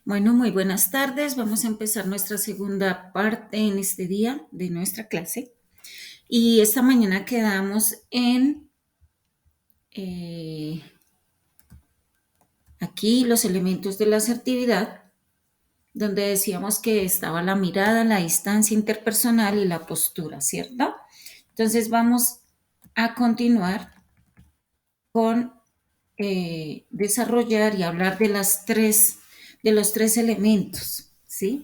Bueno, muy buenas tardes. Vamos a empezar nuestra segunda parte en este día de nuestra clase. Y esta mañana quedamos en aquí los elementos de la asertividad, donde decíamos que estaba la mirada, la distancia interpersonal y la postura, ¿cierto? Entonces vamos a continuar con desarrollar y hablar de los tres elementos, ¿sí?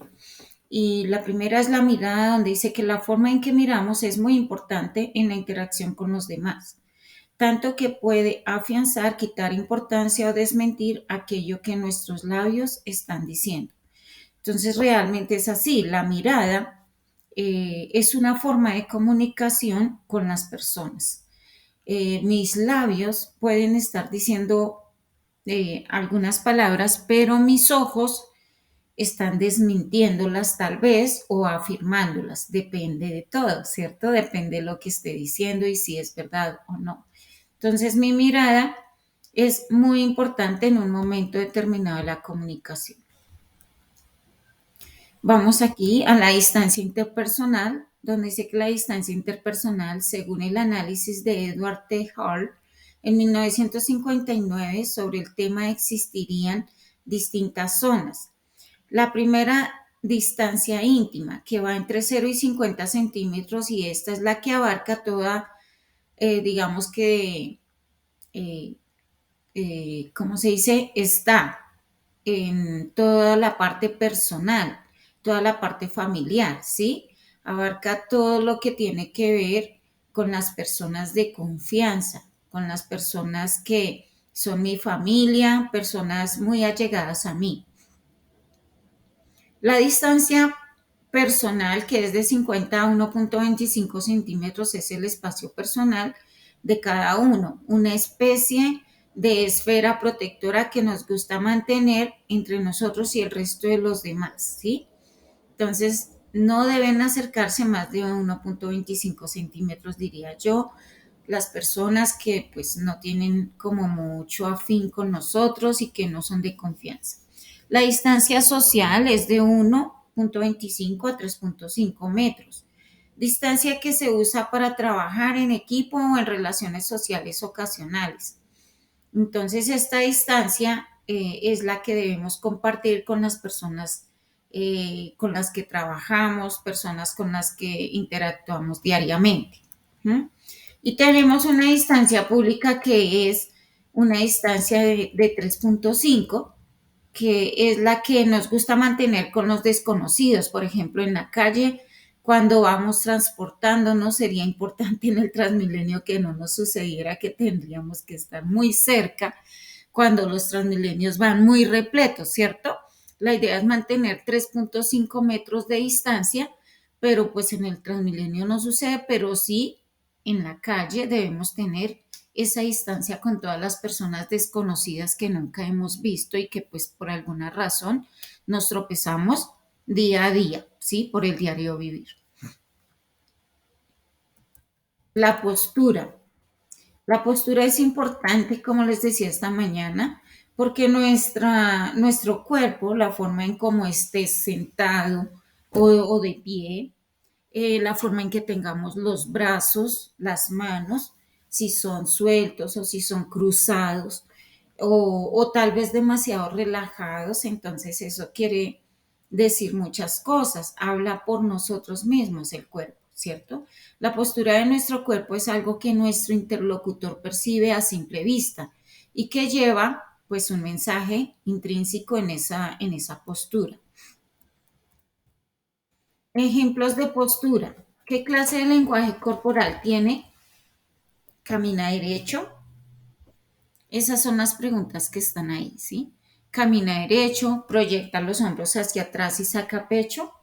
Y la primera es la mirada, donde dice que la forma en que miramos es muy importante en la interacción con los demás, tanto que puede afianzar, quitar importancia o desmentir aquello que nuestros labios están diciendo. Entonces, realmente es así, la mirada es una forma de comunicación con las personas. Mis labios pueden estar diciendo algunas palabras, pero mis ojos están desmintiéndolas tal vez o afirmándolas. Depende de todo, ¿cierto? Depende de lo que esté diciendo y si es verdad o no. Entonces mi mirada es muy importante en un momento determinado de la comunicación. Vamos aquí a la distancia interpersonal, donde dice que la distancia interpersonal, según el análisis de Edward T. Hall en 1959 sobre el tema, existirían distintas zonas. La primera, distancia íntima, que va entre 0 y 50 centímetros, y esta es la que abarca toda, digamos que, eh, ¿cómo se dice? Está en toda la parte personal, toda la parte familiar, ¿sí? Abarca todo lo que tiene que ver con las personas de confianza, con las personas que son mi familia, personas muy allegadas a mí. La distancia personal, que es de 50 a 1,25 centímetros, es el espacio personal de cada uno, una especie de esfera protectora que nos gusta mantener entre nosotros y el resto de los demás, ¿sí? Entonces, no deben acercarse más de 1,25 centímetros, diría yo, las personas que pues no tienen como mucho afín con nosotros y que no son de confianza. La distancia social es de 1,25 a 3,5 metros. Distancia que se usa para trabajar en equipo o en relaciones sociales ocasionales. Entonces, esta distancia es la que debemos compartir con las personas con las que trabajamos, personas con las que interactuamos diariamente. ¿Mm? Y tenemos una distancia pública que es una distancia de 3,5, que es la que nos gusta mantener con los desconocidos. Por ejemplo, en la calle, cuando vamos transportándonos, sería importante en el Transmilenio que no nos sucediera que tendríamos que estar muy cerca cuando los Transmilenios van muy repletos, ¿cierto? La idea es mantener 3,5 metros de distancia, pero pues en el Transmilenio no sucede, pero sí en la calle debemos tener esa distancia con todas las personas desconocidas que nunca hemos visto y que pues por alguna razón nos tropezamos día a día, ¿sí? Por el diario vivir. La postura. La postura es importante, como les decía esta mañana, porque nuestro cuerpo, la forma en cómo esté sentado o de pie, la forma en que tengamos los brazos, las manos, si son sueltos o si son cruzados o tal vez demasiado relajados, entonces eso quiere decir muchas cosas, habla por nosotros mismos el cuerpo, ¿cierto? La postura de nuestro cuerpo es algo que nuestro interlocutor percibe a simple vista y que lleva pues un mensaje intrínseco en esa postura. Ejemplos de postura. ¿Qué clase de lenguaje corporal tiene? ¿Camina derecho? Esas son las preguntas que están ahí, ¿sí? Camina derecho, proyecta los hombros hacia atrás y saca pecho,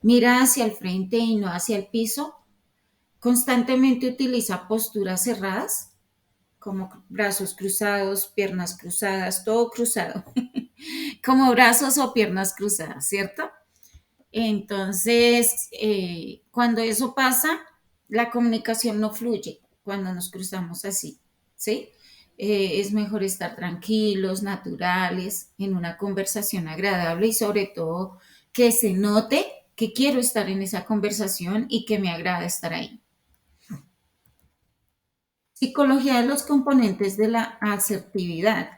mira hacia el frente y no hacia el piso, constantemente utiliza posturas cerradas, como brazos cruzados, piernas cruzadas, todo cruzado, como brazos o piernas cruzadas, ¿cierto? Entonces, cuando eso pasa, la comunicación no fluye cuando nos cruzamos así, ¿sí? es mejor estar tranquilos, naturales, en una conversación agradable y sobre todo que se note que quiero estar en esa conversación y que me agrada estar ahí. Psicología de los componentes de la asertividad.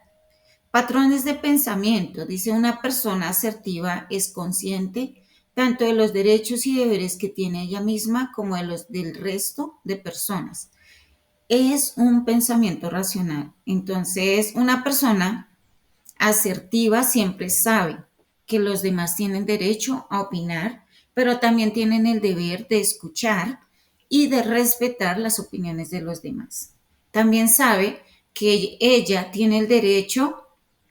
Patrones de pensamiento. Dice, una persona asertiva es consciente tanto de los derechos y deberes que tiene ella misma como de los del resto de personas. Es un pensamiento racional. Entonces, una persona asertiva siempre sabe que los demás tienen derecho a opinar, pero también tienen el deber de escuchar y de respetar las opiniones de los demás. También sabe que ella tiene el derecho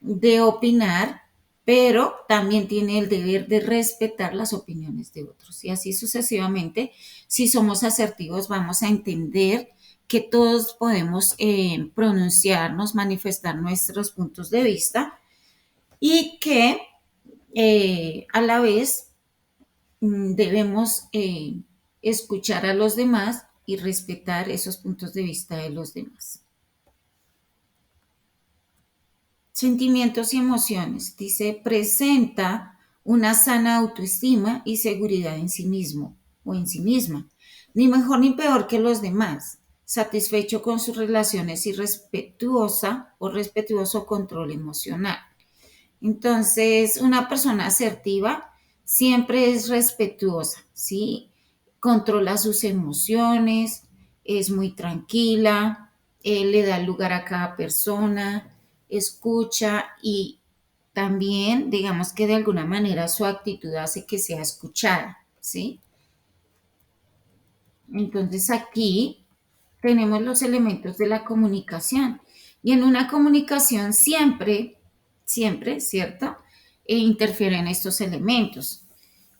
de opinar, pero también tiene el deber de respetar las opiniones de otros. Y así sucesivamente, si somos asertivos, vamos a entender que todos podemos pronunciarnos, manifestar nuestros puntos de vista y que a la vez debemos escuchar a los demás y respetar esos puntos de vista de los demás. Sentimientos y emociones. Dice, presenta una sana autoestima y seguridad en sí mismo o en sí misma, ni mejor ni peor que los demás, satisfecho con sus relaciones y respetuosa o respetuoso control emocional. Entonces, una persona asertiva siempre es respetuosa, ¿sí? Controla sus emociones, es muy tranquila, le da lugar a cada persona, escucha y también, digamos que de alguna manera su actitud hace que sea escuchada, ¿sí? Entonces aquí tenemos los elementos de la comunicación. Y en una comunicación siempre, ¿cierto? Interfieren estos elementos.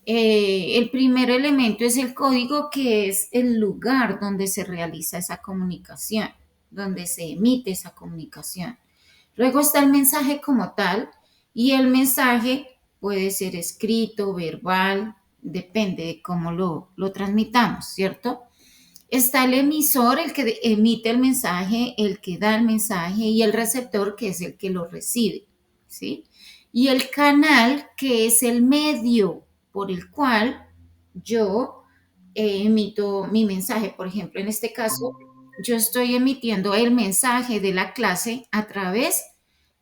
El primer elemento es el código, que es el lugar donde se realiza esa comunicación, donde se emite esa comunicación. Luego está el mensaje como tal, y el mensaje puede ser escrito, verbal, depende de cómo lo transmitamos, ¿cierto? Está el emisor, el que emite el mensaje, el que da el mensaje, y el receptor, que es el que lo recibe, ¿sí? Y el canal, que es el medio por el cual yo emito mi mensaje. Por ejemplo, en este caso, yo estoy emitiendo el mensaje de la clase a través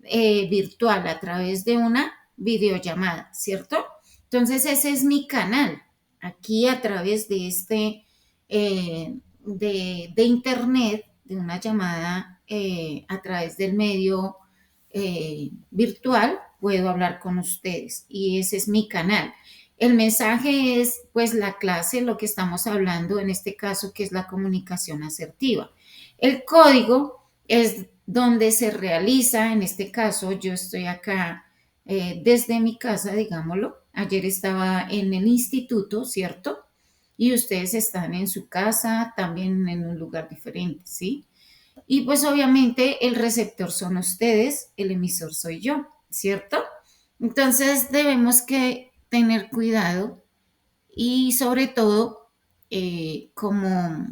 virtual, a través de una videollamada, ¿cierto? Entonces, ese es mi canal, aquí a través de de internet, de una llamada a través del medio virtual, puedo hablar con ustedes y ese es mi canal. El mensaje es pues la clase, lo que estamos hablando en este caso, que es la comunicación asertiva. El código es donde se realiza, en este caso yo estoy acá desde mi casa, digámoslo. Ayer estaba en el instituto, ¿cierto? Y ustedes están en su casa, también en un lugar diferente, ¿sí? Y pues obviamente el receptor son ustedes, el emisor soy yo, ¿cierto? Entonces debemos que tener cuidado y sobre todo como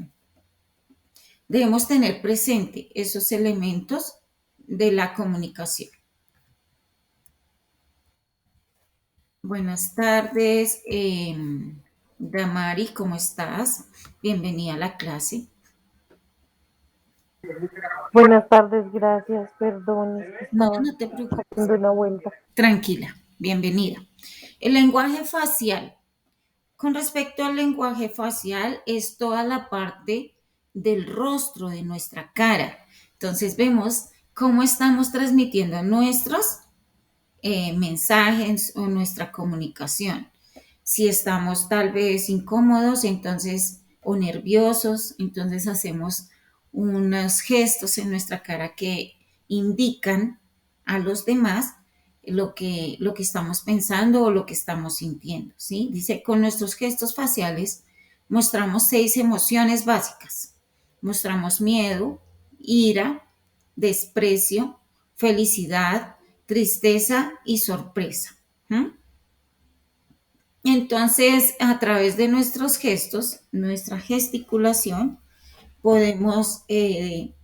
debemos tener presente esos elementos de la comunicación. Buenas tardes, Damari, ¿cómo estás? Bienvenida a la clase. Buenas tardes, gracias. Perdón, es que No, estaba no te preocupes. haciendo una vuelta. Tranquila, bienvenida. El lenguaje facial. Con respecto al lenguaje facial, es toda la parte del rostro de nuestra cara. Entonces vemos cómo estamos transmitiendo nuestros mensajes o nuestra comunicación. Si estamos tal vez incómodos, entonces, o nerviosos, entonces hacemos unos gestos en nuestra cara que indican a los demás lo que estamos pensando o lo que estamos sintiendo, ¿sí? Dice, con nuestros gestos faciales mostramos 6 emociones básicas. Mostramos miedo, ira, desprecio, felicidad, tristeza y sorpresa. ¿Mm? Entonces, a través de nuestros gestos, nuestra gesticulación, podemos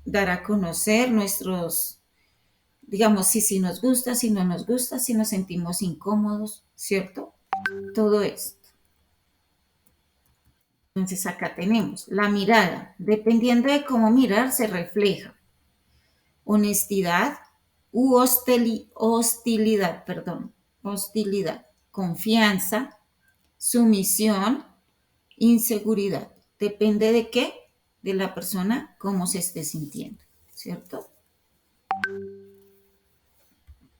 dar a conocer nuestros, digamos, si nos gusta, si no nos gusta, si nos sentimos incómodos, ¿cierto? Todo esto. Entonces acá tenemos la mirada. Dependiendo de cómo mirar, se refleja honestidad u hostilidad, perdón, hostilidad, confianza, sumisión, inseguridad. Depende de qué, de la persona, cómo se esté sintiendo, ¿cierto?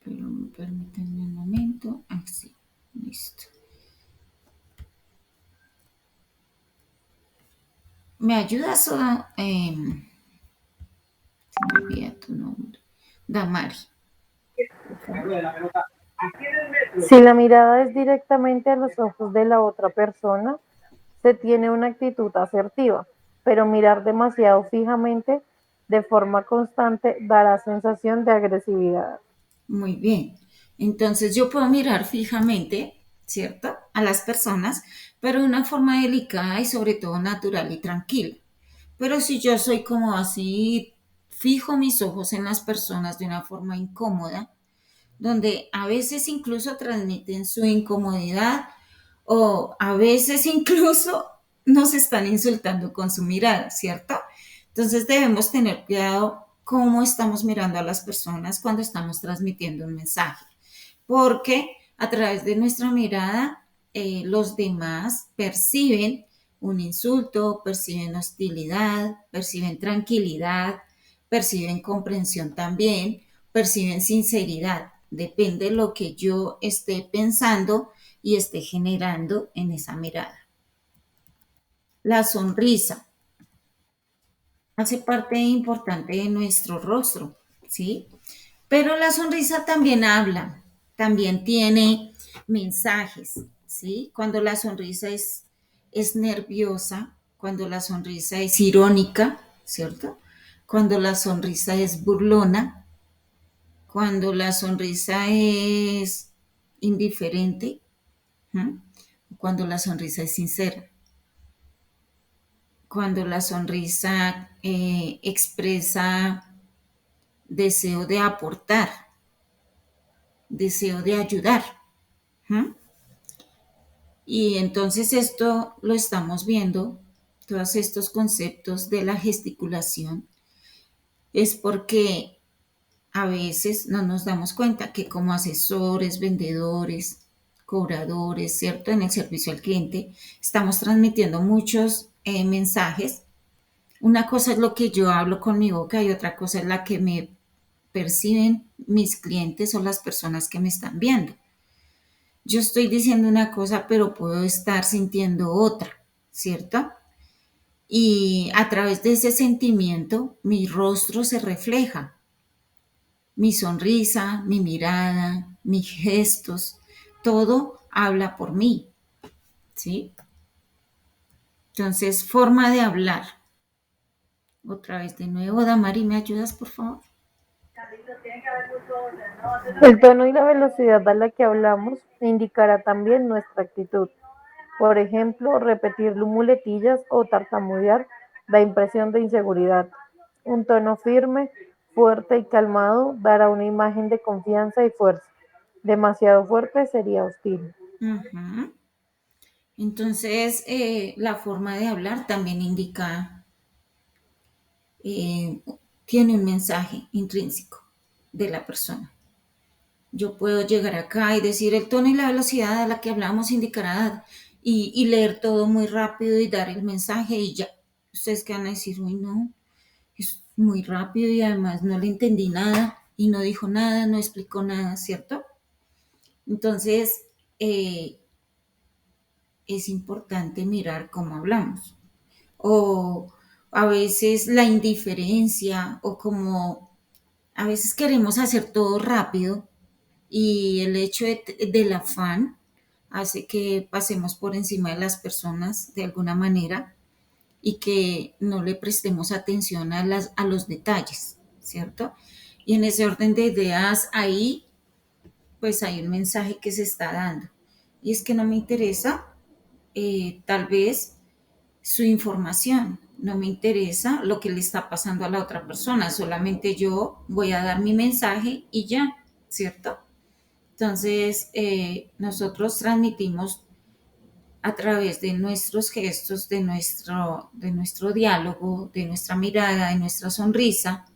Pero permítanme un momento. Así, listo. ¿Me ayudas o se me olvida tu nombre? Damari. Si la mirada es directamente a los ojos de la otra persona, se tiene una actitud asertiva, pero mirar demasiado fijamente de forma constante dará sensación de agresividad. Muy bien. Entonces yo puedo mirar fijamente, ¿cierto? A las personas, pero de una forma delicada y sobre todo natural y tranquila. Pero si yo soy como así, fijo mis ojos en las personas de una forma incómoda, donde a veces incluso transmiten su incomodidad o a veces incluso nos están insultando con su mirada, ¿cierto? Entonces debemos tener cuidado cómo estamos mirando a las personas cuando estamos transmitiendo un mensaje, porque a través de nuestra mirada los demás perciben un insulto, perciben hostilidad, perciben tranquilidad, perciben comprensión también, perciben sinceridad. Depende de lo que yo esté pensando y esté generando en esa mirada. La sonrisa hace parte importante de nuestro rostro, ¿sí? Pero la sonrisa también habla, también tiene mensajes, ¿sí? Cuando la sonrisa es nerviosa, cuando la sonrisa es irónica, ¿cierto? Cuando la sonrisa es burlona, cuando la sonrisa es indiferente, ¿m? Cuando la sonrisa es sincera, cuando la sonrisa expresa deseo de aportar, deseo de ayudar. ¿M? Y entonces esto lo estamos viendo, todos estos conceptos de la gesticulación, es porque a veces no nos damos cuenta que como asesores, vendedores, cobradores, ¿cierto? En el servicio al cliente, estamos transmitiendo muchos mensajes. Una cosa es lo que yo hablo con mi boca y otra cosa es la que me perciben mis clientes o las personas que me están viendo. Yo estoy diciendo una cosa, pero puedo estar sintiendo otra, ¿cierto? Y a través de ese sentimiento, mi rostro se refleja, mi sonrisa, mi mirada, mis gestos, todo habla por mí, ¿sí? Entonces, forma de hablar. Otra vez de nuevo, Damari, ¿me ayudas, por favor? El tono y la velocidad a la que hablamos indicará también nuestra actitud. Por ejemplo, repetir muletillas o tartamudear da impresión de inseguridad. Un tono firme, fuerte y calmado dará una imagen de confianza y fuerza. Demasiado fuerte sería hostil. Ujú. Entonces, la forma de hablar también indica, eh, tiene un mensaje intrínseco de la persona. Yo puedo llegar acá y decir el tono y la velocidad a la que hablamos indicará y leer todo muy rápido y dar el mensaje y ya. Ustedes que van a decir, uy, no, es muy rápido y además no le entendí nada y no dijo nada, no explicó nada, ¿cierto? Entonces, eh, es importante mirar cómo hablamos. O a veces la indiferencia o como a veces queremos hacer todo rápido y el hecho del afán hace que pasemos por encima de las personas de alguna manera y que no le prestemos atención a los detalles, ¿cierto? Y en ese orden de ideas ahí, pues hay un mensaje que se está dando. Y es que no me interesa tal vez su información, no me interesa lo que le está pasando a la otra persona, solamente yo voy a dar mi mensaje y ya, ¿cierto? Entonces, nosotros transmitimos a través de nuestros gestos, de nuestro diálogo, de nuestra mirada, de nuestra sonrisa,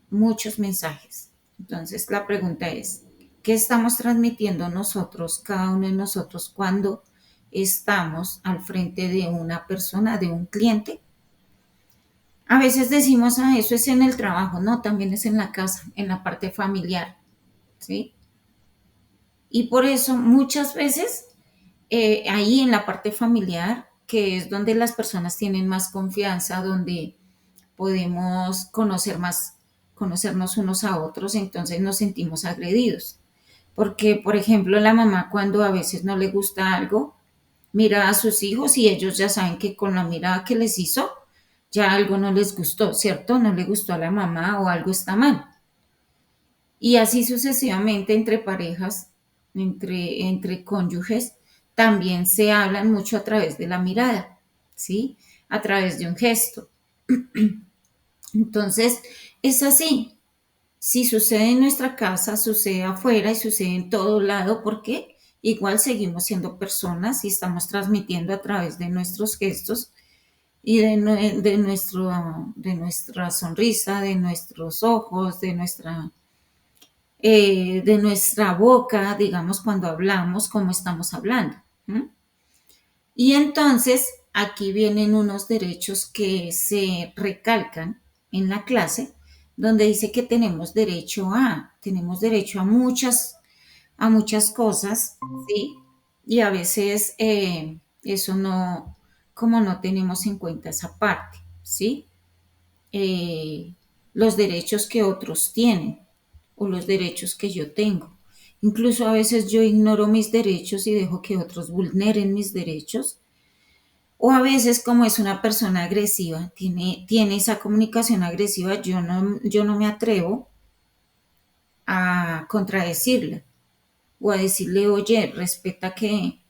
muchos mensajes. Entonces, la pregunta es, ¿qué estamos transmitiendo nosotros, cada uno de nosotros, cuando estamos al frente de una persona, de un cliente? A veces decimos, ah, eso es en el trabajo, no, también es en la casa, en la parte familiar, ¿sí? Y por eso muchas veces ahí en la parte familiar, que es donde las personas tienen más confianza, donde podemos conocer más, conocernos unos a otros, entonces nos sentimos agredidos. Porque, por ejemplo, la mamá cuando a veces no le gusta algo, mira a sus hijos y ellos ya saben que con la mirada que les hizo, ya algo no les gustó, ¿cierto? No le gustó a la mamá o algo está mal. Y así sucesivamente entre parejas, entre cónyuges, también se hablan mucho a través de la mirada, ¿sí? A través de un gesto. Entonces, es así. Si sucede en nuestra casa, sucede afuera y sucede en todo lado, porque igual seguimos siendo personas y estamos transmitiendo a través de nuestros gestos y de nuestra sonrisa, de nuestros ojos, de nuestra boca, digamos, cuando hablamos, cómo estamos hablando. ¿Mm? Y entonces aquí vienen unos derechos que se recalcan en la clase, donde dice que tenemos derecho a muchas cosas, ¿sí? Y a veces eso no, como no tenemos en cuenta esa parte, ¿sí? eh, los derechos que otros tienen o los derechos que yo tengo. Incluso a veces yo ignoro mis derechos y dejo que otros vulneren mis derechos. O a veces como es una persona agresiva, tiene esa comunicación agresiva, yo no me atrevo a contradecirla o a decirle, oye, respeta que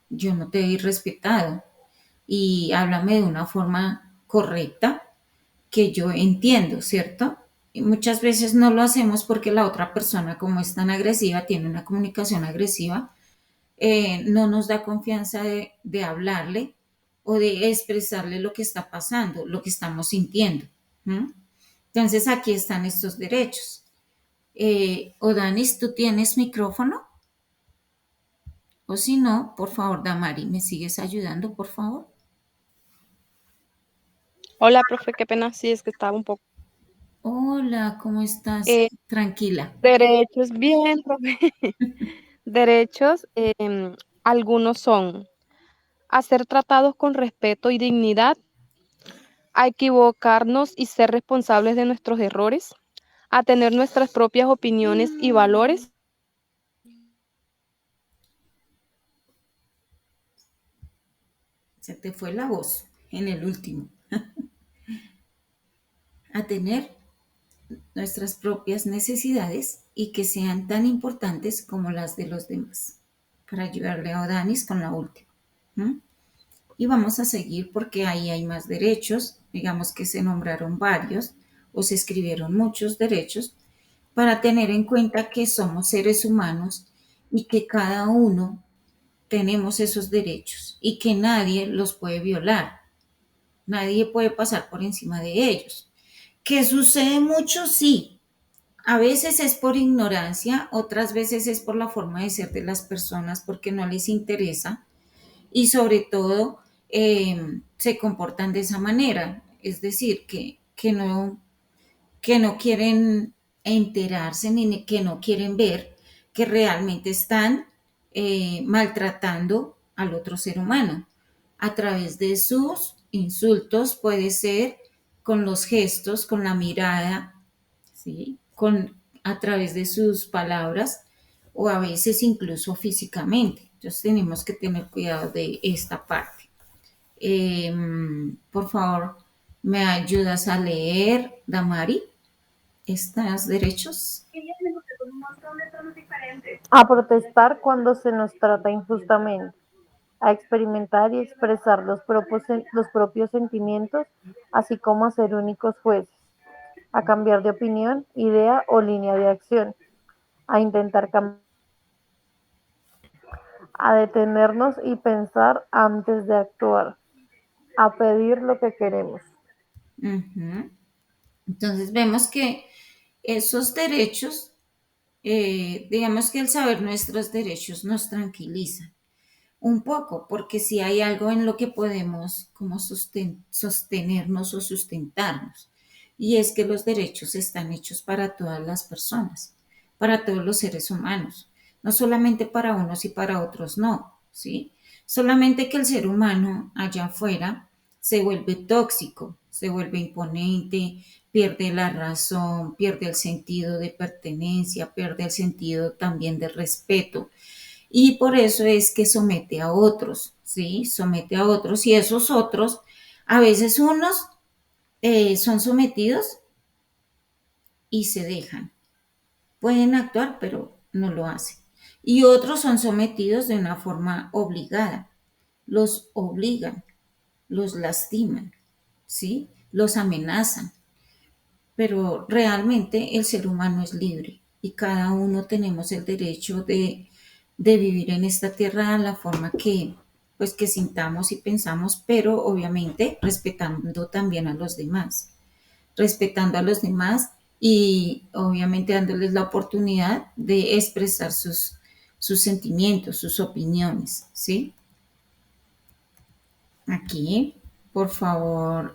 yo no te he respetado y háblame de una forma correcta que yo entiendo, ¿cierto? Y muchas veces no lo hacemos porque la otra persona, como es tan agresiva, tiene una comunicación agresiva, no nos da confianza de hablarle o de expresarle lo que está pasando, lo que estamos sintiendo. ¿Mm? Entonces aquí están estos derechos. Odanis, ¿tú tienes micrófono? O si no, por favor, Damari, ¿me sigues ayudando, por favor? Hola, profe, qué pena, sí, es que estaba un poco. Hola, ¿cómo estás? Eh, Tranquila. derechos, bien, profe. Derechos, algunos son a ser tratados con respeto y dignidad, a equivocarnos y ser responsables de nuestros errores, a tener nuestras propias opiniones y valores. Se te fue la voz en el último. A tener nuestras propias necesidades y que sean tan importantes como las de los demás. Para ayudarle a Odanis con la última. ¿Mm? Y vamos a seguir porque ahí hay más derechos. Digamos que se nombraron varios o se escribieron muchos derechos para tener en cuenta que somos seres humanos y que cada uno tenemos esos derechos y que nadie los puede violar. Nadie puede pasar por encima de ellos. ¿Que sucede mucho? Sí. A veces es por ignorancia, otras veces es por la forma de ser de las personas porque no les interesa y sobre todo se comportan de esa manera. Es decir, que no quieren enterarse ni que no quieren ver que realmente están maltratando al otro ser humano a través de sus insultos, puede ser con los gestos, con la mirada, ¿sí? A través de sus palabras o a veces incluso físicamente. Entonces tenemos que tener cuidado de esta parte. Por favor, ¿me ayudas a leer, Damari, estos derechos? A protestar cuando se nos trata injustamente. a experimentar y expresar los propios sentimientos, así como a ser únicos jueces, a cambiar de opinión, idea o línea de acción, a intentar cambiar, a detenernos y pensar antes de actuar, a pedir lo que queremos. Ujú. Entonces vemos que esos derechos, digamos que el saber nuestros derechos nos tranquiliza un poco, porque si hay algo en lo que podemos como sostenernos o sustentarnos, y es que los derechos están hechos para todas las personas, para todos los seres humanos, no solamente para unos y para otros no, ¿sí? Solamente que el ser humano allá afuera se vuelve tóxico, se vuelve imponente, pierde la razón, pierde el sentido de pertenencia, pierde el sentido también de respeto, y por eso es que somete a otros, ¿sí? Somete a otros y esos otros, a veces unos son sometidos y se dejan. Pueden actuar, pero no lo hacen. Y otros son sometidos de una forma obligada. Los obligan, los lastiman, ¿sí? Los amenazan. Pero realmente el ser humano es libre y cada uno tenemos el derecho de vivir en esta tierra de la forma que, pues, que sintamos y pensamos, pero obviamente respetando también a los demás, respetando a los demás y obviamente dándoles la oportunidad de expresar sus sentimientos, sus opiniones, ¿sí? Aquí, por favor,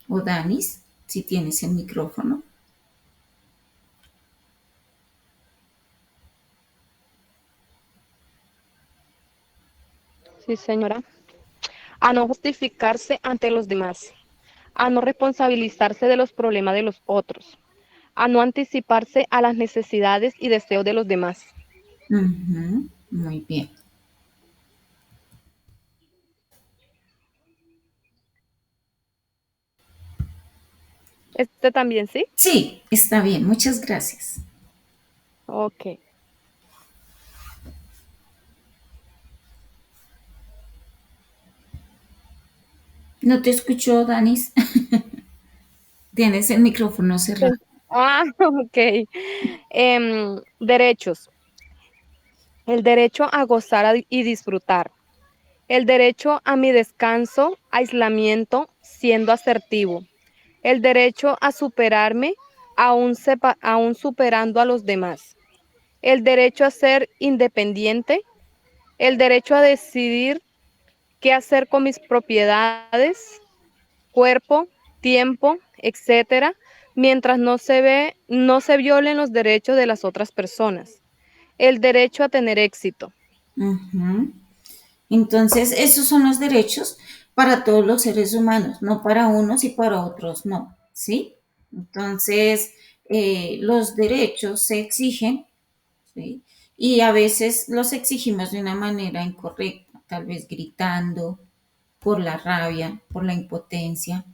Odanis, si tienes el micrófono. Sí, señora. A no justificarse ante los demás, a no responsabilizarse de los problemas de los otros, a no anticiparse a las necesidades y deseos de los demás. Ujú, muy bien. Este también, ¿sí? Sí, está bien, muchas gracias. Ok. No te escucho, Danis. Tienes el micrófono cerrado. Ah, ok. Derechos. El derecho a gozar y disfrutar. El derecho a mi descanso, aislamiento, siendo asertivo. El derecho a superarme, aún superando a los demás. El derecho a ser independiente. El derecho a decidir qué hacer con mis propiedades, cuerpo, tiempo, etcétera, mientras no se violen los derechos de las otras personas. El derecho a tener éxito. Ujú. Entonces, esos son los derechos para todos los seres humanos, no para unos y para otros no, ¿sí? Entonces, los derechos se exigen, ¿sí? Y a veces los exigimos de una manera incorrecta, tal vez gritando por la rabia, por la impotencia,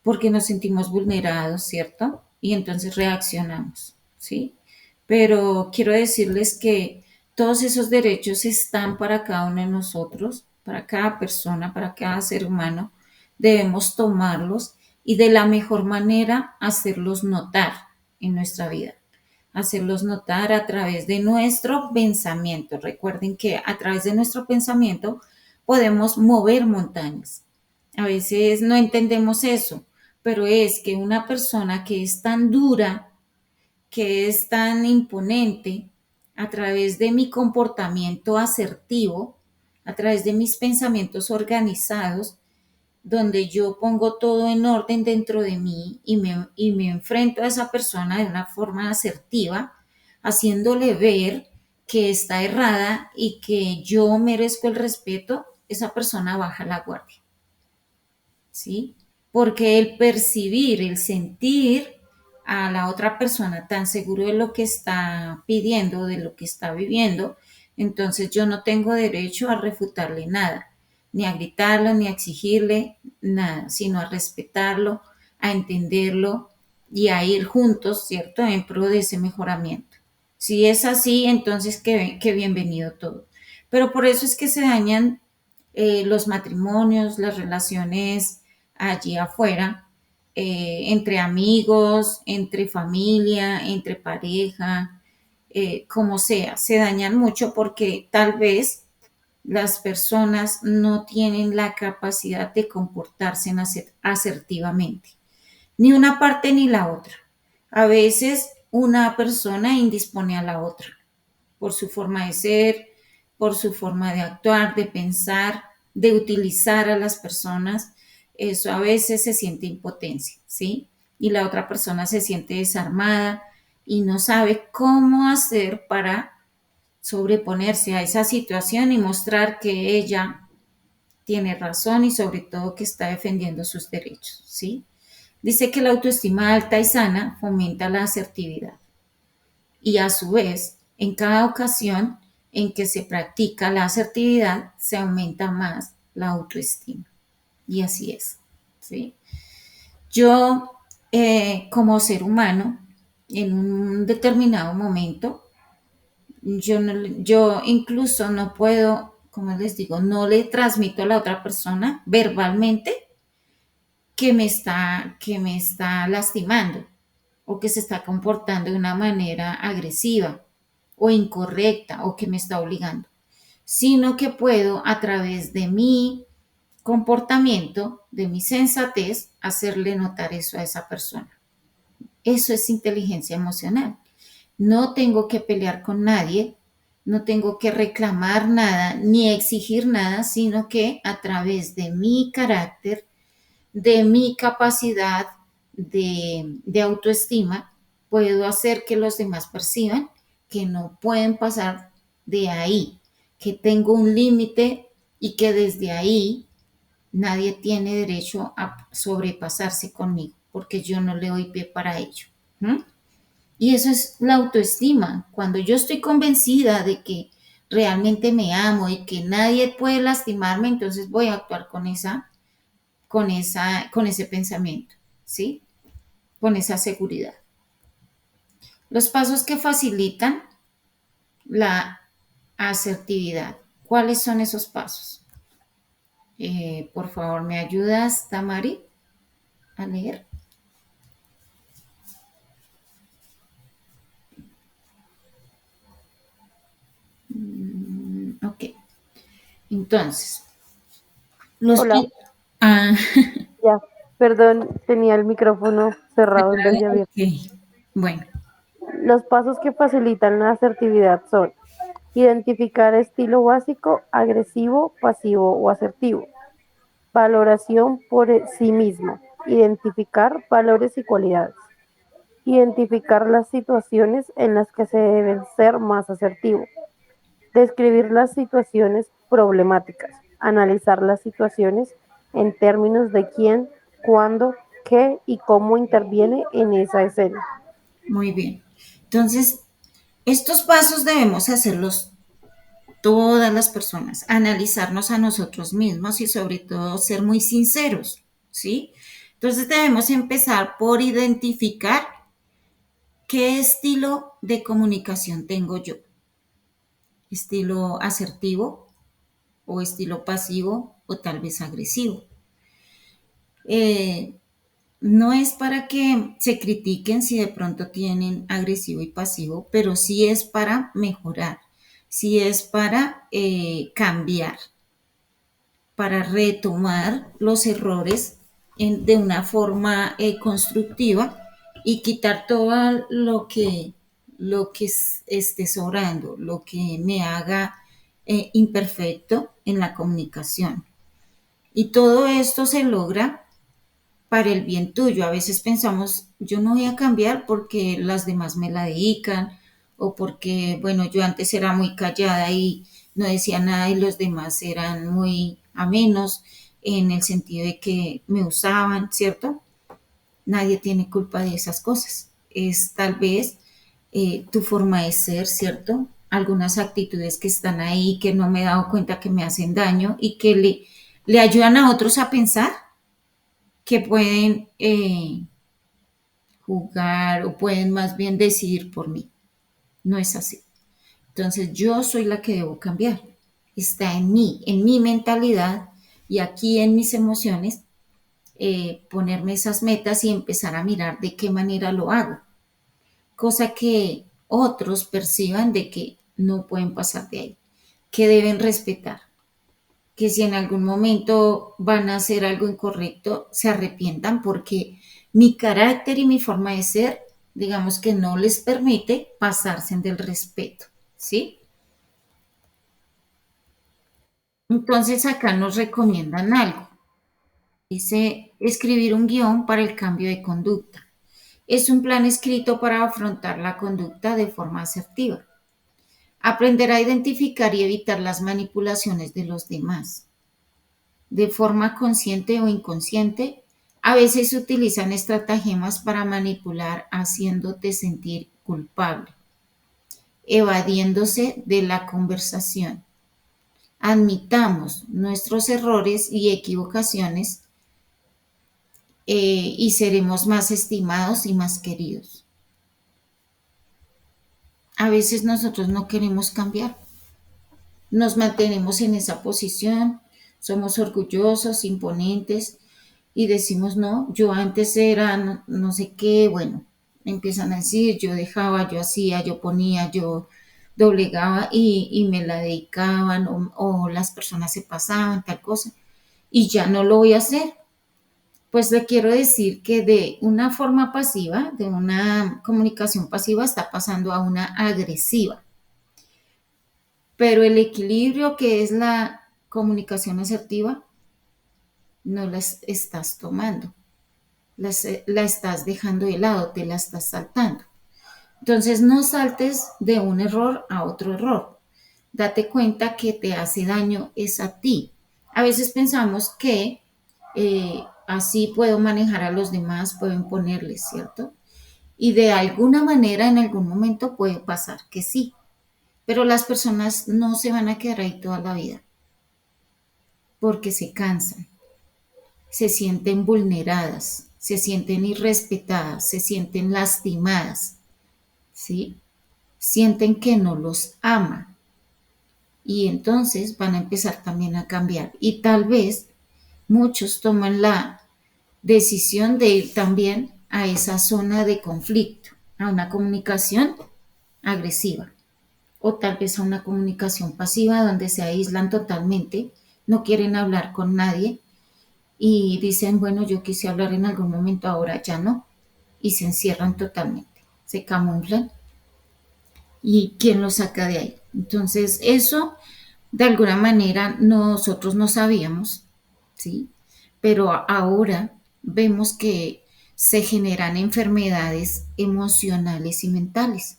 porque nos sentimos vulnerados, ¿cierto? Y entonces reaccionamos, ¿sí? Pero quiero decirles que todos esos derechos están para cada uno de nosotros, para cada persona, para cada ser humano. Debemos tomarlos y de la mejor manera hacerlos notar en nuestra vida, hacerlos notar a través de nuestro pensamiento. Recuerden que a través de nuestro pensamiento podemos mover montañas. A veces no entendemos eso, pero es que una persona que es tan dura, que es tan imponente, a través de mi comportamiento asertivo, a través de mis pensamientos organizados, donde yo pongo todo en orden dentro de mí y me enfrento a esa persona de una forma asertiva, haciéndole ver que está errada y que yo merezco el respeto, esa persona baja la guardia. ¿Sí? Porque el percibir, el sentir a la otra persona tan seguro de lo que está pidiendo, de lo que está viviendo, entonces yo no tengo derecho a refutarle nada, ni a gritarlo, ni a exigirle nada, sino a respetarlo, a entenderlo y a ir juntos, ¿cierto?, en pro de ese mejoramiento. Si es así, entonces qué bienvenido todo. Pero por eso es que se dañan los matrimonios, las relaciones allí afuera, entre amigos, entre familia, entre pareja, como sea, se dañan mucho porque tal vez las personas no tienen la capacidad de comportarse asertivamente, ni una parte ni la otra. A veces una persona indispone a la otra por su forma de ser, por su forma de actuar, de pensar, de utilizar a las personas. Eso a veces se siente impotencia, ¿sí? Y la otra persona se siente desarmada y no sabe cómo hacer para sobreponerse a esa situación y mostrar que ella tiene razón y sobre todo que está defendiendo sus derechos, ¿sí? Dice que la autoestima alta y sana fomenta la asertividad y a su vez, en cada ocasión en que se practica la asertividad, se aumenta más la autoestima. Y así es, ¿sí? Yo, como ser humano, en un determinado momento, yo incluso no puedo, como les digo, no le transmito a la otra persona verbalmente que me está lastimando o que se está comportando de una manera agresiva o incorrecta o que me está obligando, sino que puedo a través de mi comportamiento, de mi sensatez, hacerle notar eso a esa persona. Eso es inteligencia emocional. No tengo que pelear con nadie, no tengo que reclamar nada ni exigir nada, sino que a través de mi carácter, de mi capacidad de autoestima, puedo hacer que los demás perciban que no pueden pasar de ahí, que tengo un límite y que desde ahí nadie tiene derecho a sobrepasarse conmigo, porque yo no le doy pie para ello. ¿Mm? Y eso es la autoestima. Cuando yo estoy convencida de que realmente me amo y que nadie puede lastimarme, entonces voy a actuar con ese pensamiento, ¿sí? Con esa seguridad. Los pasos que facilitan la asertividad. ¿Cuáles son esos pasos? Por favor, ¿me ayudas, Tamari, a leer? Ok. Entonces, los... Hola, Ah, ya, perdón, tenía el micrófono cerrado en vez de abierto. ok. Bueno, Los pasos que facilitan la asertividad son identificar estilo básico, agresivo, pasivo o asertivo, valoración por sí mismo, identificar valores y cualidades, identificar las situaciones en las que se deben ser más asertivo, describir las situaciones problemáticas, analizar las situaciones en términos de quién, cuándo, qué y cómo interviene en esa escena. muy bien. Entonces, estos pasos debemos hacerlos todas las personas, analizarnos a nosotros mismos y sobre todo ser muy sinceros, ¿sí? Entonces debemos empezar por identificar qué estilo de comunicación tengo yo. Estilo asertivo o estilo pasivo o tal vez agresivo. Eh, no es para que se critiquen si de pronto tienen agresivo y pasivo, pero sí es para mejorar, sí es para cambiar, para retomar los errores de una forma constructiva y quitar todo lo que esté sobrando, lo que me haga imperfecto en la comunicación. Y todo esto se logra para el bien tuyo. A veces pensamos, yo no voy a cambiar porque las demás me la dedican o porque, bueno, yo antes era muy callada y no decía nada y los demás eran muy amenos en el sentido de que me usaban, ¿cierto? Nadie tiene culpa de esas cosas. Es tal vez tu forma de ser, ¿cierto? Algunas actitudes que están ahí que no me he dado cuenta que me hacen daño y que le ayudan a otros a pensar que pueden jugar o pueden más bien decidir por mí. No es así. Entonces yo soy la que debo cambiar. está en mi mentalidad y aquí en mis emociones, ponerme esas metas y empezar a mirar de qué manera lo hago, cosa que otros perciban de que no pueden pasar de ahí, que deben respetar, que si en algún momento van a hacer algo incorrecto, se arrepientan porque mi carácter y mi forma de ser, digamos que no les permite pasarse del respeto, ¿sí? Entonces acá nos recomiendan algo. Dice, escribir un guión para el cambio de conducta. Es un plan escrito para afrontar la conducta de forma asertiva. Aprender a identificar y evitar las manipulaciones de los demás. De forma consciente o inconsciente, a veces se utilizan estratagemas para manipular haciéndote sentir culpable, evadiéndose de la conversación. Admitamos nuestros errores y equivocaciones y seremos más estimados y más queridos. A veces nosotros no queremos cambiar, nos mantenemos en esa posición, somos orgullosos, imponentes y decimos, no, yo antes era no, no sé qué, bueno, empiezan a decir, yo dejaba, yo hacía, yo ponía, yo doblegaba y me la dedicaban o las personas se pasaban, tal cosa, y ya no lo voy a hacer. Pues le quiero decir que de una forma pasiva, de una comunicación pasiva, está pasando a una agresiva. Pero el equilibrio que es la comunicación asertiva, no la estás tomando, la estás dejando de lado, te la estás saltando. Entonces no saltes de un error a otro error. Date cuenta que te hace daño es a ti. A veces pensamos que así puedo manejar a los demás, puedo imponerles, ¿cierto? Y de alguna manera en algún momento puede pasar que sí, pero las personas no se van a quedar ahí toda la vida porque se cansan, se sienten vulneradas, se sienten irrespetadas, se sienten lastimadas, ¿sí? Sienten que no los ama y entonces van a empezar también a cambiar y tal vez muchos toman la decisión de ir también a esa zona de conflicto, a una comunicación agresiva o tal vez a una comunicación pasiva donde se aíslan totalmente, no quieren hablar con nadie y dicen, bueno, yo quise hablar en algún momento, ahora ya no, y se encierran totalmente, se camuflan y ¿quién los saca de ahí? Entonces, eso de alguna manera nosotros no sabíamos, ¿sí? Pero ahora vemos que se generan enfermedades emocionales y mentales.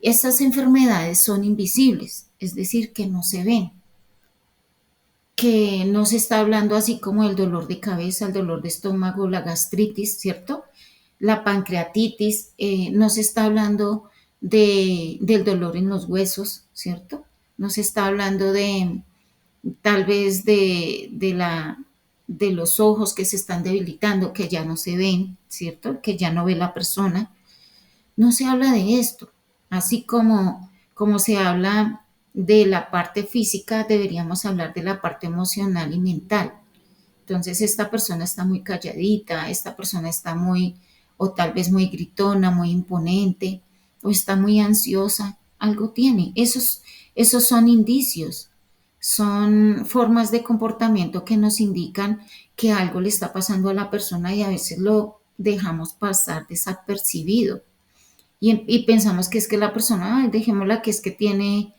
Esas enfermedades son invisibles, es decir, que no se ven, que no se está hablando así como el dolor de cabeza, el dolor de estómago, la gastritis, ¿cierto? La pancreatitis, no se está hablando del dolor en los huesos, ¿cierto? No se está hablando de tal vez de los ojos que se están debilitando, que ya no se ven, ¿cierto? Que ya no ve la persona. No se habla de esto, así como se habla de la parte física, deberíamos hablar de la parte emocional y mental. Entonces, esta persona está muy calladita, esta persona está muy, o tal vez muy gritona, muy imponente, o está muy ansiosa, algo tiene. Esos son indicios, son formas de comportamiento que nos indican que algo le está pasando a la persona y a veces lo dejamos pasar desapercibido y pensamos que es que la persona, ay, dejémosla que es que tiene,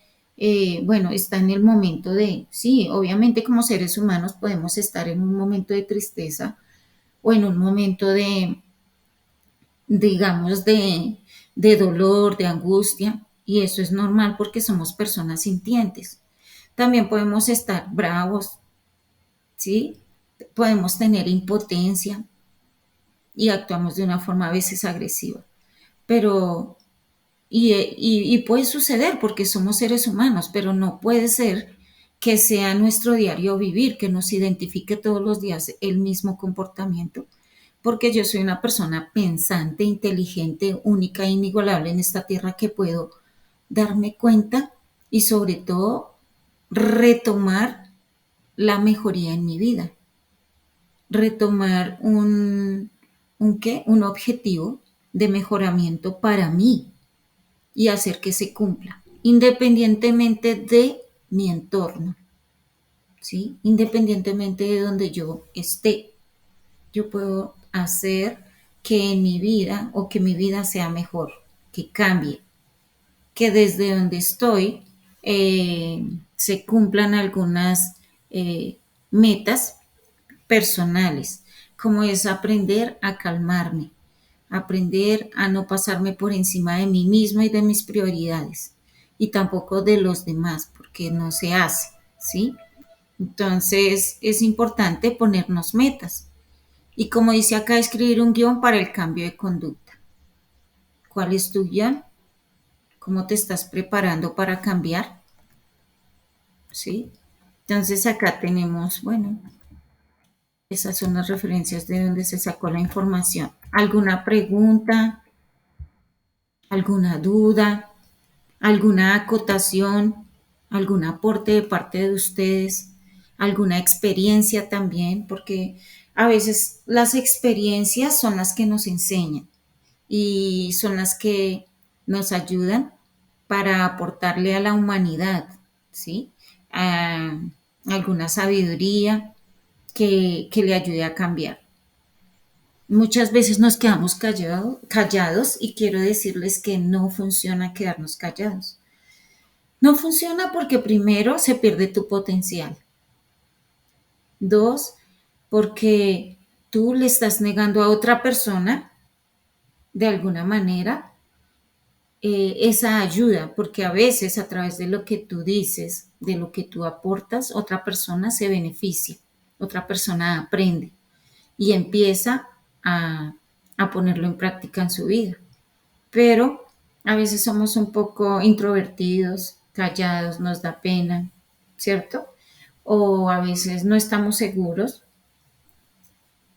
bueno, está en el momento de, sí, obviamente como seres humanos podemos estar en un momento de tristeza o en un momento de, digamos, de dolor, de angustia, y eso es normal porque somos personas sintientes. También podemos estar bravos, ¿sí? Podemos tener impotencia y actuamos de una forma a veces agresiva, pero y puede suceder porque somos seres humanos, pero no puede ser que sea nuestro diario vivir, que nos identifique todos los días el mismo comportamiento, porque yo soy una persona pensante, inteligente, única e inigualable en esta tierra que puedo darme cuenta y sobre todo retomar la mejoría en mi vida, retomar un objetivo de mejoramiento para mí y hacer que se cumpla, independientemente de mi entorno, ¿sí? Independientemente de donde yo esté, yo puedo hacer que en mi vida o que mi vida sea mejor, que cambie, que desde donde estoy se cumplan algunas metas personales, como es aprender a calmarme, aprender a no pasarme por encima de mí mismo y de mis prioridades, y tampoco de los demás, porque no se hace, ¿sí? Entonces es importante ponernos metas. Y como dice acá, escribir un guión para el cambio de conducta. ¿Cuál es tu guión? ¿Cómo te estás preparando para cambiar? ¿Sí? Entonces acá tenemos, bueno, esas son las referencias de donde se sacó la información. ¿Alguna pregunta? ¿Alguna duda? ¿Alguna acotación? ¿Algún aporte de parte de ustedes? ¿Alguna experiencia también? Porque a veces las experiencias son las que nos enseñan y son las que nos ayudan para aportarle a la humanidad, ¿sí? A alguna sabiduría que le ayude a cambiar. Muchas veces nos quedamos callados y quiero decirles que no funciona quedarnos callados. No funciona porque primero se pierde tu potencial. Dos, porque tú le estás negando a otra persona, de alguna manera, esa ayuda, porque a veces a través de lo que tú dices, de lo que tú aportas, otra persona se beneficia, otra persona aprende y empieza a ponerlo en práctica en su vida. Pero a veces somos un poco introvertidos, callados, nos da pena, ¿cierto? O a veces no estamos seguros,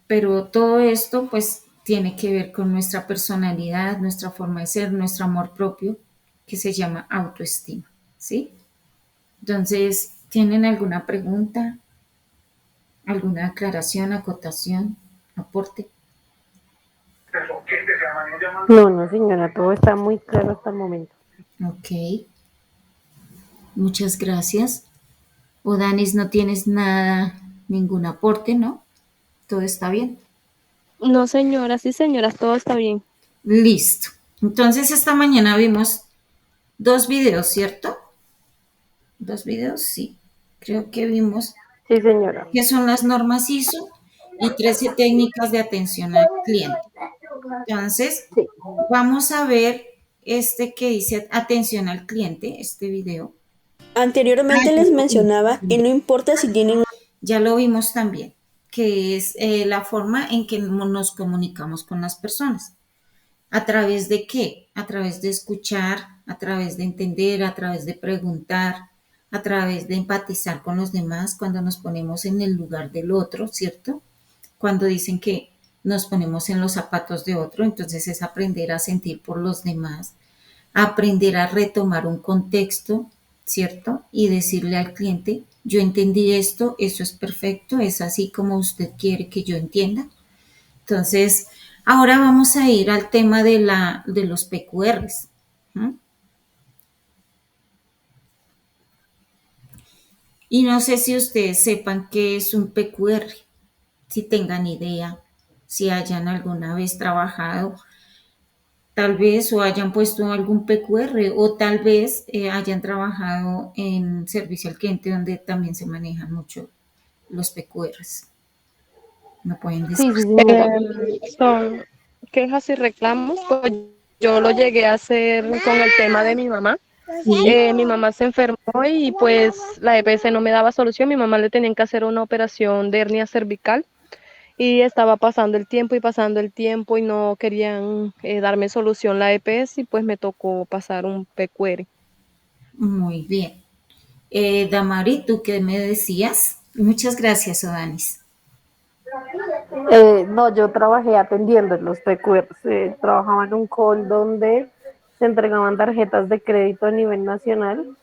pero todo esto pues tiene que ver con nuestra personalidad, nuestra forma de ser, nuestro amor propio, que se llama autoestima, ¿sí? Entonces, ¿tienen alguna pregunta, alguna aclaración, acotación, aporte? No, no, señora, todo está muy claro hasta el momento. Ok, muchas gracias. O Danis, no tienes nada, ningún aporte, ¿no? Todo está bien. No, señoras y señoras, todo está bien. Listo. Entonces, esta mañana vimos dos videos, ¿cierto? Dos videos, sí. Creo que vimos Sí, señora. qué son las normas ISO y 13 técnicas de atención al cliente. Entonces, Sí. vamos a ver este que dice atención al cliente, este video. Anteriormente les mencionaba que no importa si tienen Ya lo vimos también, que es la forma en que nos comunicamos con las personas. ¿A través de qué? A través de escuchar, a través de entender, a través de preguntar, a través de empatizar con los demás cuando nos ponemos en el lugar del otro, ¿cierto? Cuando dicen que nos ponemos en los zapatos de otro, entonces es aprender a sentir por los demás, aprender a retomar un contexto, ¿cierto? Y decirle al cliente, yo entendí esto, eso es perfecto, es así como usted quiere que yo entienda. Entonces, ahora vamos a ir al tema de los PQRs. ¿Mm? Y no sé si ustedes sepan qué es un PQR, si tengan idea, si hayan alguna vez trabajado, tal vez o hayan puesto algún PQR o tal vez hayan trabajado en servicio al cliente donde también se manejan mucho los PQRs. ¿Me pueden decir? Sí, sí, señora. Son quejas y reclamos, pues yo lo llegué a hacer con el tema de mi mamá. Sí, Mi mamá se enfermó y pues la EPS no me daba solución. Mi mamá le tenían que hacer una operación de hernia cervical y estaba pasando el tiempo y pasando el tiempo y no querían darme solución la EPS y pues me tocó pasar un PQR. muy bien. Damari, ¿tú qué me decías? Muchas gracias, Odanis. No, yo trabajé atendiendo en los PQRs. Trabajaba en un call donde se entregaban tarjetas de crédito a nivel nacional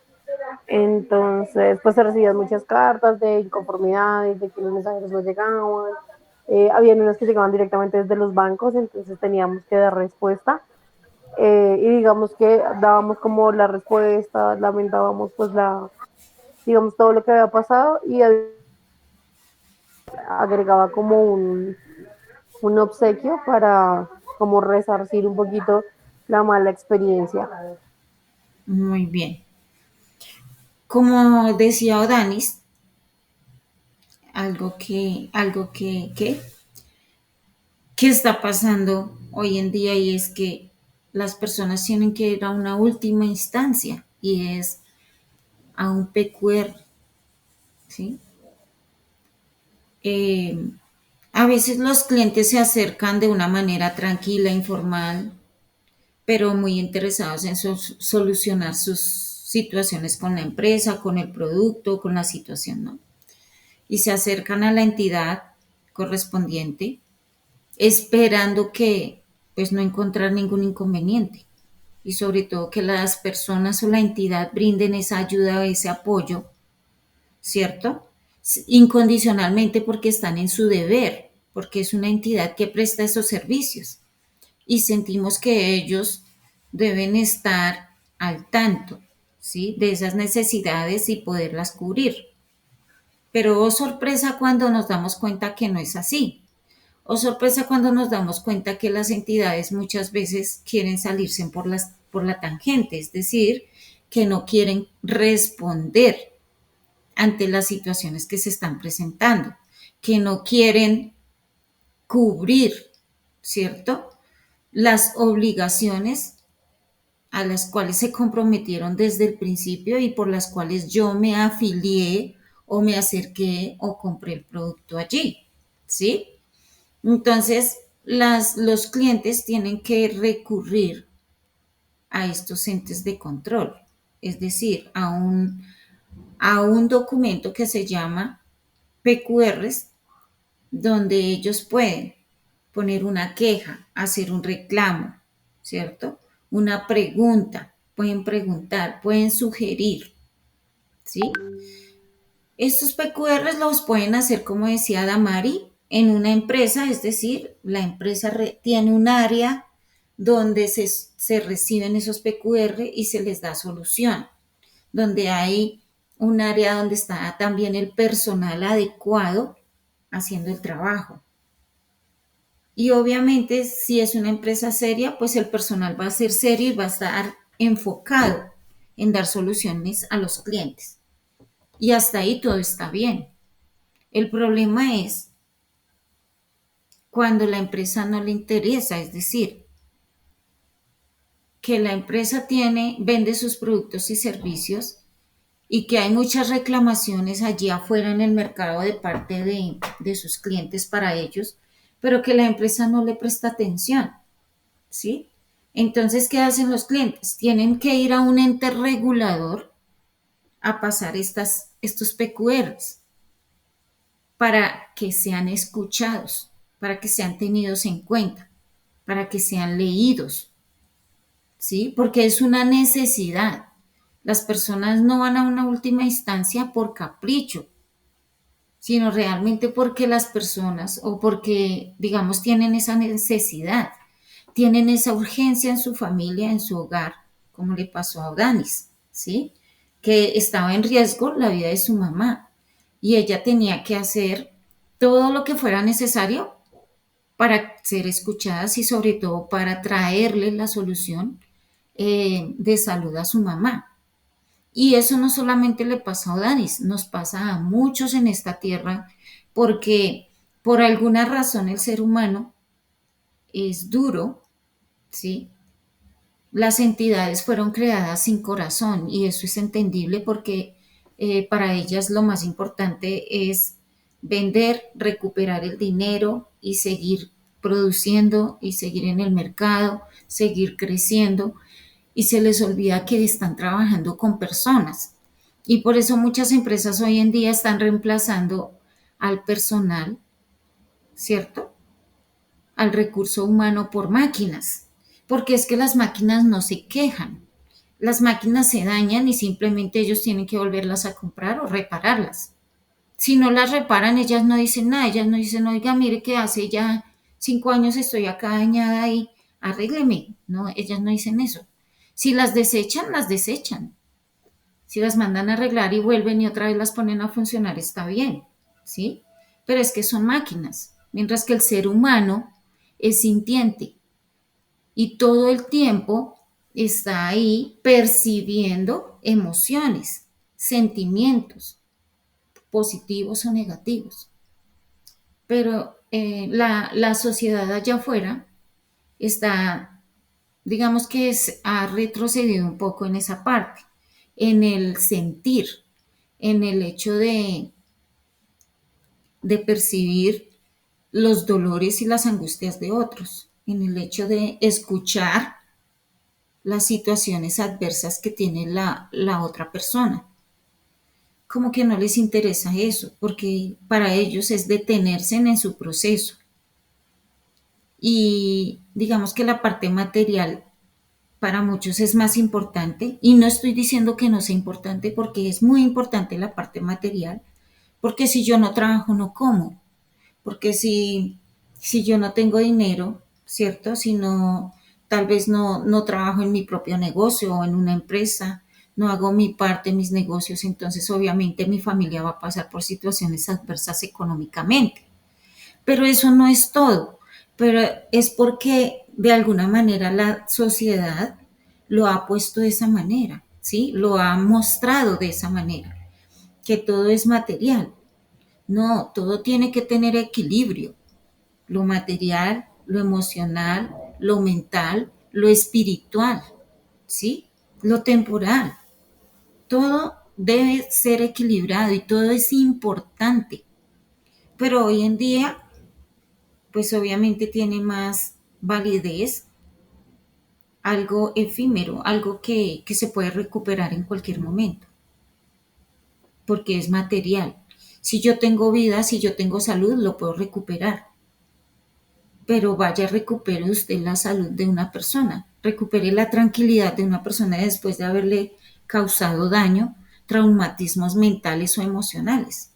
Entonces, pues se recibían muchas cartas de inconformidades, de que los mensajeros no llegaban. Habían unas que llegaban directamente desde los bancos, entonces teníamos que dar respuesta. Y digamos que dábamos como la respuesta, lamentábamos pues digamos todo lo que había pasado y agregaba como un obsequio para como resarcir un poquito la mala experiencia. Muy bien. Como decía Odanis, ¿qué está pasando hoy en día? Y es que las personas tienen que ir a una última instancia y es a un PQR, ¿sí? Eh, a veces los clientes se acercan de una manera tranquila, informal, pero muy interesados en solucionar sus situaciones con la empresa, con el producto, con la situación, ¿no? Y se acercan a la entidad correspondiente esperando que pues no encontrar ningún inconveniente y sobre todo que las personas o la entidad brinden esa ayuda o ese apoyo, ¿cierto? Incondicionalmente porque están en su deber, porque es una entidad que presta esos servicios y sentimos que ellos deben estar al tanto, ¿sí? De esas necesidades y poderlas cubrir. Pero oh sorpresa cuando nos damos cuenta que no es así. Oh sorpresa cuando nos damos cuenta que las entidades muchas veces quieren salirse por la tangente, es decir, que no quieren responder ante las situaciones que se están presentando, que no quieren cubrir, ¿cierto? Las obligaciones a las cuales se comprometieron desde el principio y por las cuales yo me afilié o me acerqué o compré el producto allí, ¿sí? Entonces, los clientes tienen que recurrir a estos entes de control, es decir, a un documento que se llama PQRs, donde ellos pueden poner una queja, hacer un reclamo, ¿cierto? Una pregunta, pueden preguntar, pueden sugerir, ¿sí? Estos PQRs los pueden hacer, como decía Damari, en una empresa, es decir, la empresa tiene un área donde se reciben esos PQR y se les da solución, donde hay un área donde está también el personal adecuado haciendo el trabajo. Y obviamente, si es una empresa seria, pues el personal va a ser serio y va a estar enfocado en dar soluciones a los clientes. Y hasta ahí todo está bien. El problema es cuando la empresa no le interesa, es decir, que la empresa vende sus productos y servicios y que hay muchas reclamaciones allí afuera en el mercado de parte de sus clientes para ellos, pero que la empresa no le presta atención, ¿sí? Entonces, ¿qué hacen los clientes? Tienen que ir a un ente regulador a pasar estos PQRs para que sean escuchados, para que sean tenidos en cuenta, para que sean leídos, ¿sí? Porque es una necesidad. Las personas no van a una última instancia por capricho, sino realmente porque las personas o porque, digamos, tienen esa necesidad, tienen esa urgencia en su familia, en su hogar, como le pasó a Odanis, ¿sí? Que estaba en riesgo la vida de su mamá y ella tenía que hacer todo lo que fuera necesario para ser escuchadas y sobre todo para traerle la solución de salud a su mamá. Y eso no solamente le pasa a Odanis, nos pasa a muchos en esta tierra porque por alguna razón el ser humano es duro, ¿sí? Las entidades fueron creadas sin corazón y eso es entendible porque para ellas lo más importante es vender, recuperar el dinero y seguir produciendo y seguir en el mercado, seguir creciendo y se les olvida que están trabajando con personas. Y por eso muchas empresas hoy en día están reemplazando al personal, ¿cierto? Al recurso humano por máquinas, porque es que las máquinas no se quejan. Las máquinas se dañan y simplemente ellos tienen que volverlas a comprar o repararlas. Si no las reparan, ellas no dicen nada, ellas no dicen, oiga, mire que hace ya 5 años estoy acá dañada y arrégleme. No, ellas no dicen eso. Si las desechan, las desechan. Si las mandan a arreglar y vuelven y otra vez las ponen a funcionar, está bien, ¿sí? Pero es que son máquinas, mientras que el ser humano es sintiente y todo el tiempo está ahí percibiendo emociones, sentimientos, positivos o negativos. Pero la sociedad allá afuera está, digamos que ha retrocedido un poco en esa parte, en el sentir, en el hecho de percibir los dolores y las angustias de otros, en el hecho de escuchar las situaciones adversas que tiene la otra persona. Como que no les interesa eso, porque para ellos es detenerse en su proceso. Y digamos que la parte material para muchos es más importante, y no estoy diciendo que no sea importante, porque es muy importante la parte material, porque si yo no trabajo, no como, porque si yo no tengo dinero, ¿cierto? Si no, tal vez no trabajo en mi propio negocio o en una empresa, no hago mi parte en mis negocios, entonces obviamente mi familia va a pasar por situaciones adversas económicamente. Pero eso no es todo, pero es porque de alguna manera la sociedad lo ha puesto de esa manera, ¿sí? Lo ha mostrado de esa manera, que todo es material. No, todo tiene que tener equilibrio, lo material, lo emocional, lo mental, lo espiritual, ¿sí? Lo temporal. Todo debe ser equilibrado y todo es importante. Pero hoy en día, pues obviamente tiene más validez algo efímero, algo que se puede recuperar en cualquier momento, porque es material. Si yo tengo vida, si yo tengo salud, lo puedo recuperar. Pero vaya, recupere usted la salud de una persona, recupere la tranquilidad de una persona después de haberle causado daño, traumatismos mentales o emocionales.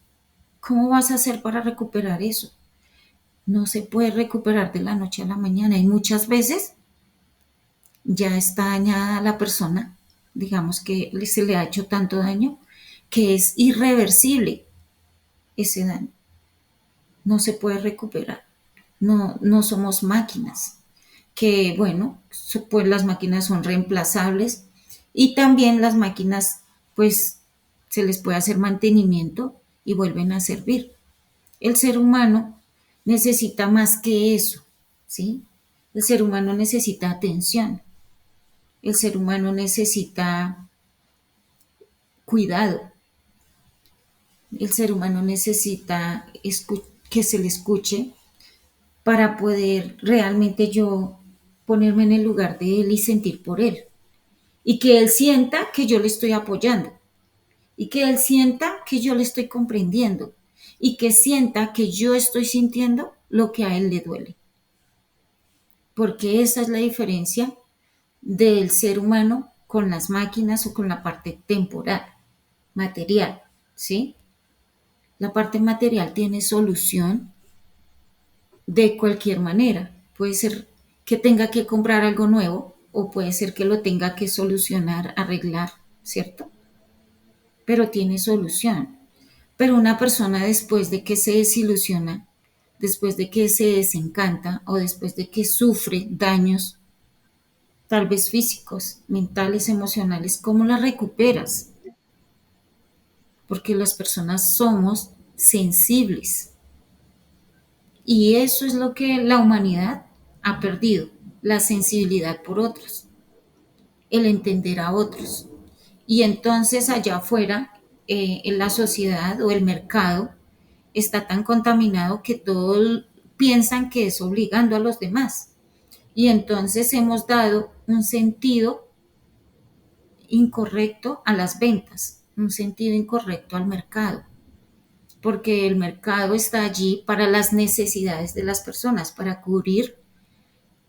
¿Cómo vas a hacer para recuperar eso? No se puede recuperar de la noche a la mañana y muchas veces ya está dañada la persona, digamos que se le ha hecho tanto daño que es irreversible ese daño, no se puede recuperar, no somos máquinas, que bueno, pues las máquinas son reemplazables y también las máquinas pues se les puede hacer mantenimiento y vuelven a servir. El ser humano necesita más que eso, ¿sí? El ser humano necesita atención, el ser humano necesita cuidado, el ser humano necesita que se le escuche para poder realmente yo ponerme en el lugar de él y sentir por él. Y que él sienta que yo le estoy apoyando. Y que él sienta que yo le estoy comprendiendo. Y que sienta que yo estoy sintiendo lo que a él le duele. Porque esa es la diferencia del ser humano con las máquinas o con la parte temporal, material, ¿sí? La parte material tiene solución de cualquier manera. Puede ser que tenga que comprar algo nuevo o puede ser que lo tenga que solucionar, arreglar, ¿cierto? Pero tiene solución. Pero una persona después de que se desilusiona, después de que se desencanta o después de que sufre daños, tal vez físicos, mentales, emocionales, ¿cómo la recuperas? Porque las personas somos sensibles. Y eso es lo que la humanidad ha perdido, la sensibilidad por otros, el entender a otros. Y entonces allá afuera, en la sociedad o el mercado está tan contaminado que todos piensan que es obligando a los demás. Y entonces hemos dado un sentido incorrecto a las ventas, un sentido incorrecto al mercado, porque el mercado está allí para las necesidades de las personas, para cubrir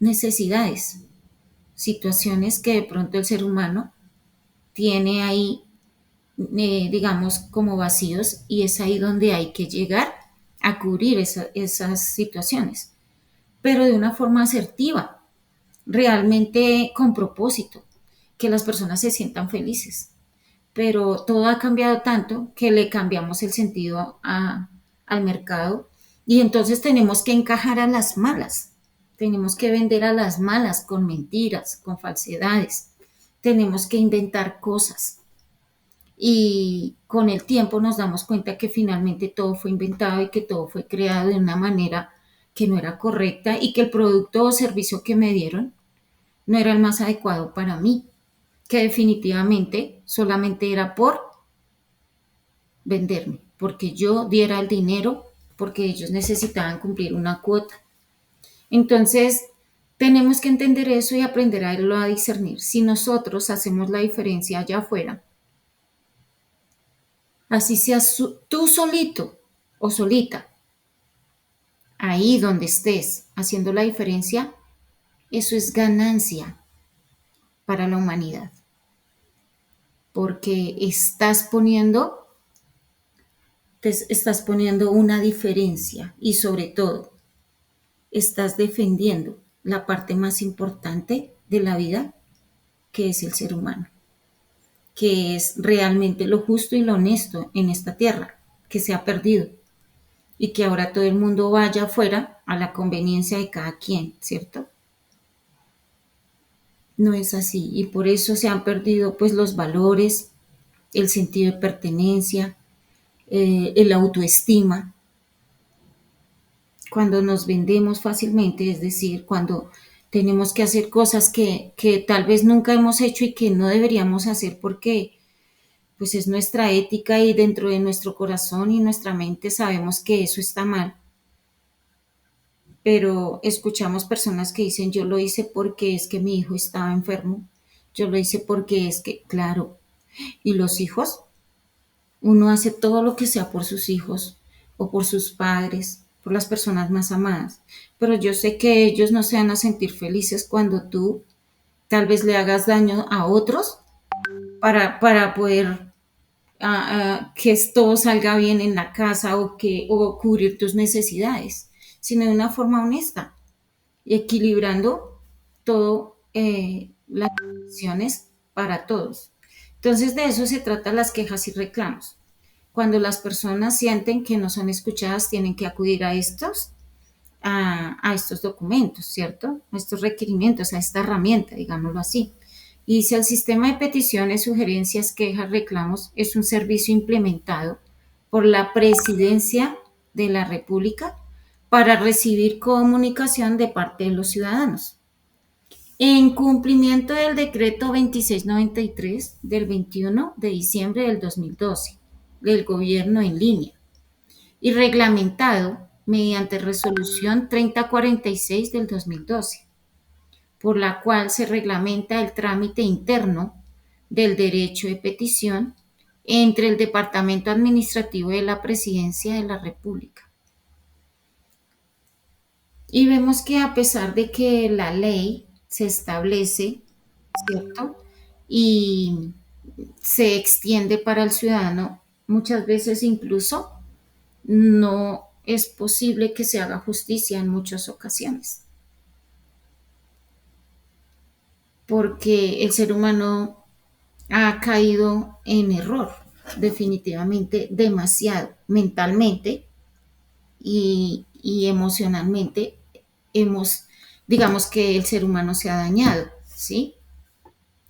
necesidades, situaciones que de pronto el ser humano tiene ahí, digamos, como vacíos, y es ahí donde hay que llegar a cubrir esas situaciones, pero de una forma asertiva, realmente con propósito, que las personas se sientan felices. Pero todo ha cambiado tanto que le cambiamos el sentido al mercado, y entonces tenemos que encajar a las malas, tenemos que vender a las malas con mentiras, con falsedades, tenemos que inventar cosas, y con el tiempo nos damos cuenta que finalmente todo fue inventado y que todo fue creado de una manera que no era correcta, y que el producto o servicio que me dieron no era el más adecuado para mí, que definitivamente solamente era por venderme, porque yo diera el dinero, porque ellos necesitaban cumplir una cuota. Entonces, tenemos que entender eso y aprender a irlo a discernir. Si nosotros hacemos la diferencia allá afuera, así seas tú solito o solita, ahí donde estés haciendo la diferencia, eso es ganancia para la humanidad, porque estás poniendo una diferencia, y sobre todo estás defendiendo la parte más importante de la vida, que es el ser humano, que es realmente lo justo y lo honesto en esta tierra, que se ha perdido, y que ahora todo el mundo vaya afuera a la conveniencia de cada quien, ¿cierto? No es así, y por eso se han perdido pues los valores, el sentido de pertenencia, el autoestima, cuando nos vendemos fácilmente, es decir, cuando tenemos que hacer cosas que tal vez nunca hemos hecho y que no deberíamos hacer porque pues es nuestra ética, y dentro de nuestro corazón y nuestra mente sabemos que eso está mal, pero escuchamos personas que dicen: yo lo hice porque es que mi hijo estaba enfermo, yo lo hice porque es que, claro, y los hijos, uno hace todo lo que sea por sus hijos o por sus padres, por las personas más amadas, pero yo sé que ellos no se van a sentir felices cuando tú tal vez le hagas daño a otros para poder que todo salga bien en la casa, o cubrir tus necesidades, sino de una forma honesta y equilibrando todo, las condiciones para todos. Entonces de eso se trata las quejas y reclamos. Cuando las personas sienten que no son escuchadas, tienen que acudir a estos documentos, ¿cierto? A estos requerimientos, a esta herramienta, digámoslo así. Y si el sistema de peticiones, sugerencias, quejas, reclamos es un servicio implementado por la Presidencia de la República para recibir comunicación de parte de los ciudadanos. En cumplimiento del decreto 2693 del 21 de diciembre del 2012 del gobierno en línea, y reglamentado mediante resolución 3046 del 2012, por la cual se reglamenta el trámite interno del derecho de petición entre el Departamento Administrativo de la Presidencia de la República. Y vemos que a pesar de que la ley se establece, ¿cierto? Y se extiende para el ciudadano, muchas veces incluso no es posible que se haga justicia en muchas ocasiones, porque el ser humano ha caído en error, definitivamente demasiado, mentalmente y emocionalmente. Digamos que el ser humano se ha dañado, ¿sí?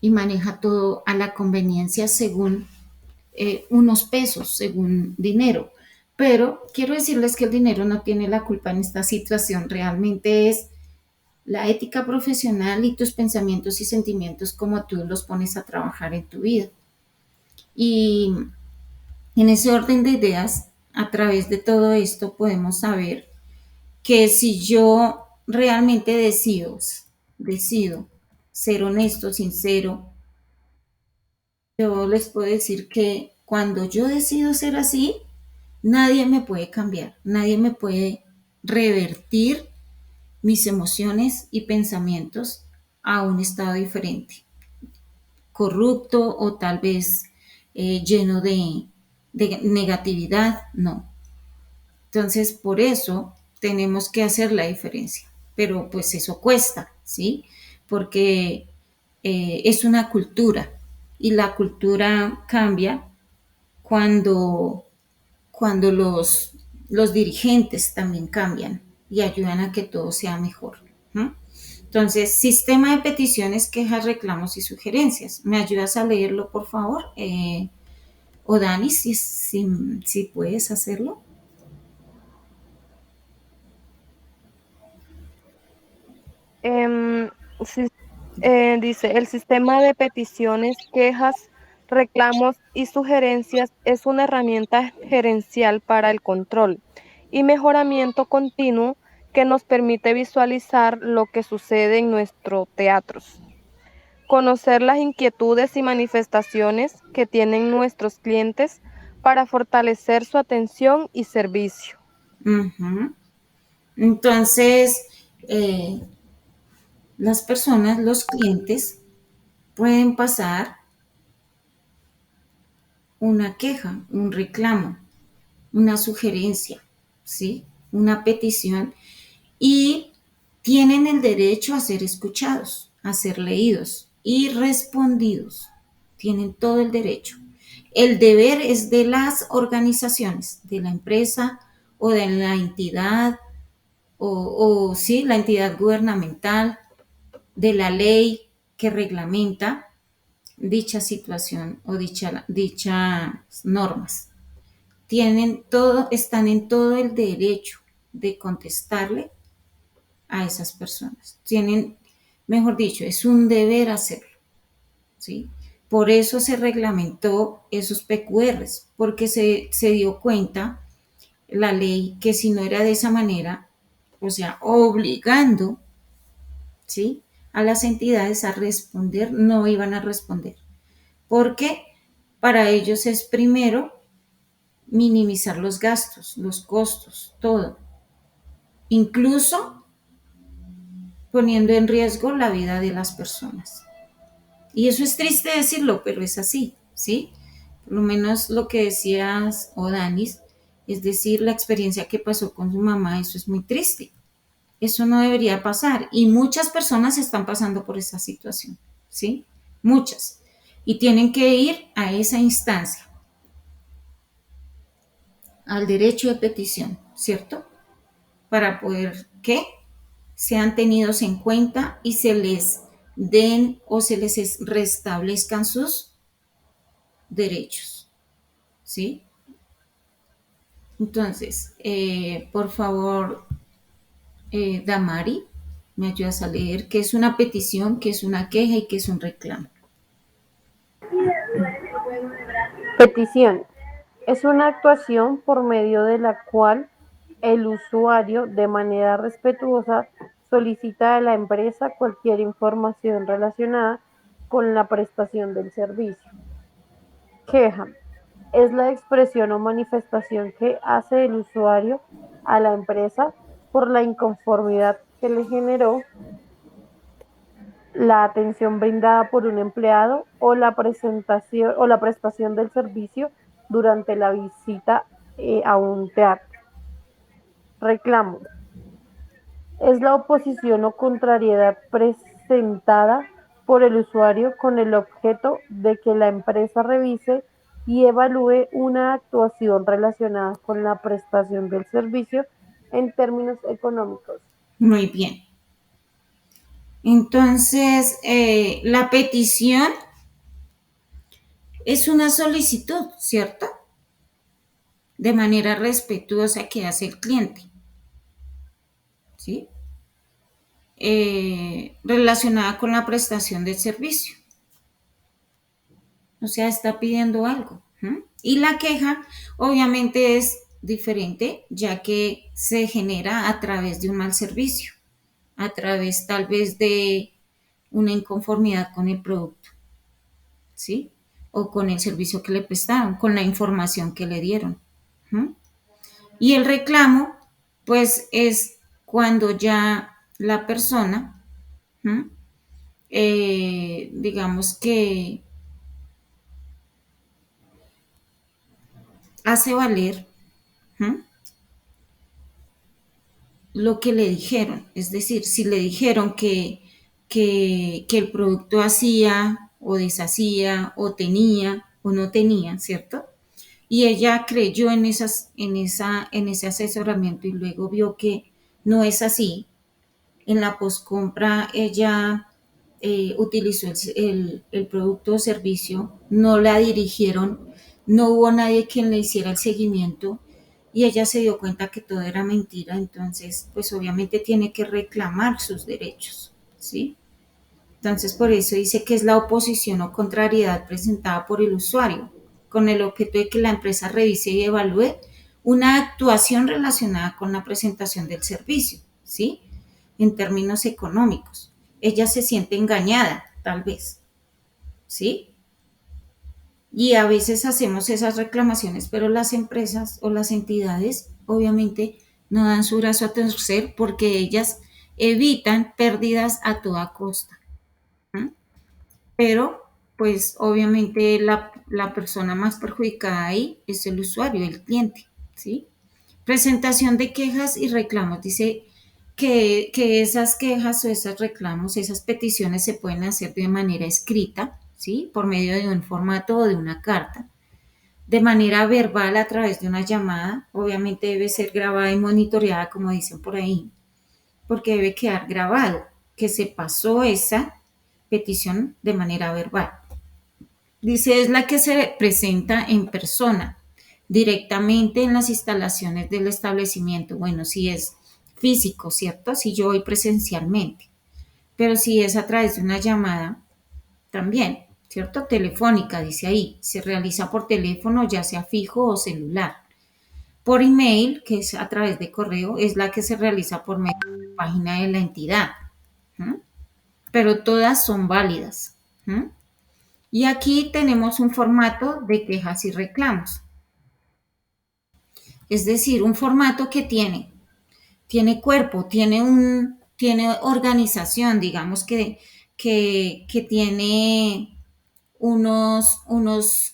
Y maneja todo a la conveniencia según unos pesos, según dinero. Pero quiero decirles que el dinero no tiene la culpa en esta situación, realmente es la ética profesional y tus pensamientos y sentimientos, como tú los pones a trabajar en tu vida. Y en ese orden de ideas, a través de todo esto podemos saber que si yo realmente decido ser honesto, sincero, yo les puedo decir que cuando yo decido ser así, nadie me puede cambiar, nadie me puede revertir mis emociones y pensamientos a un estado diferente. corrupto o tal vez lleno de negatividad, no. Entonces, por eso tenemos que hacer la diferencia, pero pues eso cuesta, ¿sí? Porque es una cultura y la cultura cambia cuando, cuando los dirigentes también cambian y ayudan a que todo sea mejor. ¿No? Entonces, sistema de peticiones, quejas, reclamos y sugerencias. ¿Me ayudas a leerlo, por favor? O Dani, si puedes hacerlo. Em, sis- dice, el sistema de peticiones, quejas, reclamos y sugerencias es una herramienta gerencial para el control y mejoramiento continuo que nos permite visualizar lo que sucede en nuestros teatros, conocer las inquietudes y manifestaciones que tienen nuestros clientes para fortalecer su atención y servicio. Uh-huh. Entonces, eh, las personas, los clientes, pueden pasar una queja, un reclamo, una sugerencia, ¿sí? Una petición y tienen el derecho a ser escuchados, a ser leídos y respondidos. Tienen todo el derecho. El deber es de las organizaciones, de la empresa o de la entidad o sí, la entidad gubernamental, de la ley que reglamenta dicha situación o dichas normas. Tienen todo, están en todo el derecho de contestarle a esas personas. Tienen, mejor dicho, es un deber hacerlo, ¿sí? Por eso se reglamentó esos PQRs, porque se dio cuenta la ley que si no era de esa manera, o sea, obligando, ¿sí? A las entidades a responder, no iban a responder, porque para ellos es primero minimizar los gastos, los costos, todo, incluso poniendo en riesgo la vida de las personas. Y eso es triste decirlo, pero es así, ¿sí? Por lo menos lo que decías, Danis, es decir, la experiencia que pasó con su mamá, eso es muy triste. Eso no debería pasar. Y muchas personas están pasando por esa situación, ¿sí? Muchas. Y tienen que ir a esa instancia, al derecho de petición, ¿cierto? Para poder que sean tenidos en cuenta y se les den o se les restablezcan sus derechos, ¿sí? Entonces, por favor, Damari, me ayudas a leer qué es una petición, qué es una queja y qué es un reclamo. Petición. Es una actuación por medio de la cual el usuario, de manera respetuosa, solicita a la empresa cualquier información relacionada con la prestación del servicio. Queja. Es la expresión o manifestación que hace el usuario a la empresa por la inconformidad que le generó la atención brindada por un empleado o la presentación o la prestación del servicio durante la visita a un teatro. Reclamo. Es la oposición o contrariedad presentada por el usuario con el objeto de que la empresa revise y evalúe una actuación relacionada con la prestación del servicio en términos económicos. Muy bien. Entonces, la petición es una solicitud, ¿cierto? De manera respetuosa que hace el cliente, ¿sí? Relacionada con la prestación del servicio. O sea, está pidiendo algo. ¿Mm? Y la queja, obviamente, es diferente, ya que se genera a través de un mal servicio, a través tal vez de una inconformidad con el producto, ¿sí? O con el servicio que le prestaron, con la información que le dieron. ¿Mm? Y el reclamo, pues, es cuando ya la persona, ¿mm? digamos que hace valer, ¿m?, lo que le dijeron. Es decir, si le dijeron que el producto hacía o deshacía o tenía o no tenía, ¿cierto? Y ella creyó en ese asesoramiento y luego vio que no es así. En la poscompra ella utilizó el producto o servicio, no la dirigieron, no hubo nadie quien le hiciera el seguimiento y ella se dio cuenta que todo era mentira, entonces pues obviamente tiene que reclamar sus derechos, ¿sí? Entonces por eso dice que es la oposición o contrariedad presentada por el usuario, con el objeto de que la empresa revise y evalúe una actuación relacionada con la presentación del servicio, ¿sí? En términos económicos. Ella se siente engañada, tal vez, ¿sí? Y a veces hacemos esas reclamaciones, pero las empresas o las entidades obviamente no dan su brazo a torcer porque ellas evitan pérdidas a toda costa. ¿Mm? Pero pues obviamente la persona más perjudicada ahí es el usuario, el cliente, ¿sí? Presentación de quejas y reclamos. Dice que esas quejas o esos reclamos, esas peticiones se pueden hacer de manera escrita, ¿sí? Por medio de un formato o de una carta. De manera verbal a través de una llamada. Obviamente debe ser grabada y monitoreada, como dicen por ahí, porque debe quedar grabado que se pasó esa petición de manera verbal. Dice, es la que se presenta en persona, directamente en las instalaciones del establecimiento. Bueno, si es físico, ¿cierto? Si yo voy presencialmente. Pero si es a través de una llamada, también, ¿cierto? Telefónica, dice ahí. Se realiza por teléfono, ya sea fijo o celular. Por email, que es a través de correo, es la que se realiza por medio de la página de la entidad. ¿Mm? Pero todas son válidas. ¿Mm? Y aquí tenemos un formato de quejas y reclamos. Es decir, un formato que tiene cuerpo, tiene organización, digamos que tiene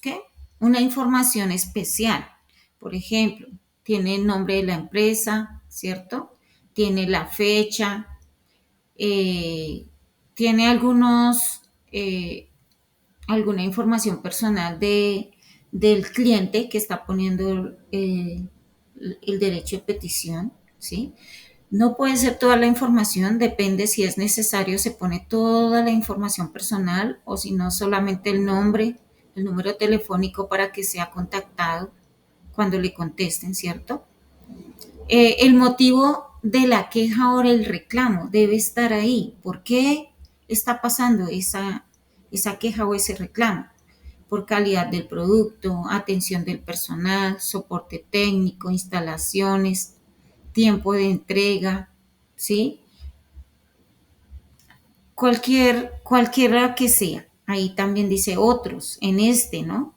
¿qué? Una información especial. Por ejemplo, tiene el nombre de la empresa, ¿cierto? Tiene la fecha, eh, tiene alguna información personal del cliente que está poniendo el derecho de petición, ¿sí? No puede ser toda la información, depende si es necesario, se pone toda la información personal o si no solamente el nombre, el número telefónico para que sea contactado cuando le contesten, ¿cierto? El motivo de la queja o el reclamo debe estar ahí. ¿Por qué está pasando esa queja o ese reclamo? Por calidad del producto, atención del personal, soporte técnico, instalaciones, tiempo de entrega, ¿sí? Cualquiera que sea. Ahí también dice otros, en ¿no?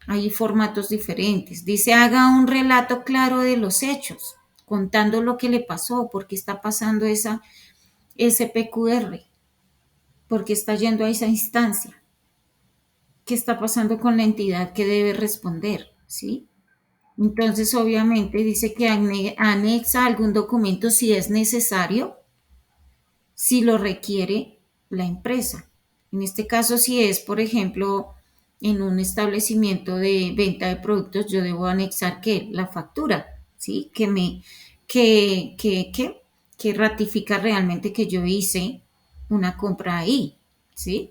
Hay formatos diferentes. Dice, haga un relato claro de los hechos, contando lo que le pasó, por qué está pasando ese PQR, por qué está yendo a esa instancia, qué está pasando con la entidad que debe responder, ¿sí? Entonces, obviamente, dice que anexa algún documento si es necesario, si lo requiere la empresa. En este caso, si es, por ejemplo, en un establecimiento de venta de productos, yo debo anexar ¿qué? La factura, ¿sí? Que ratifica realmente que yo hice una compra ahí, ¿sí?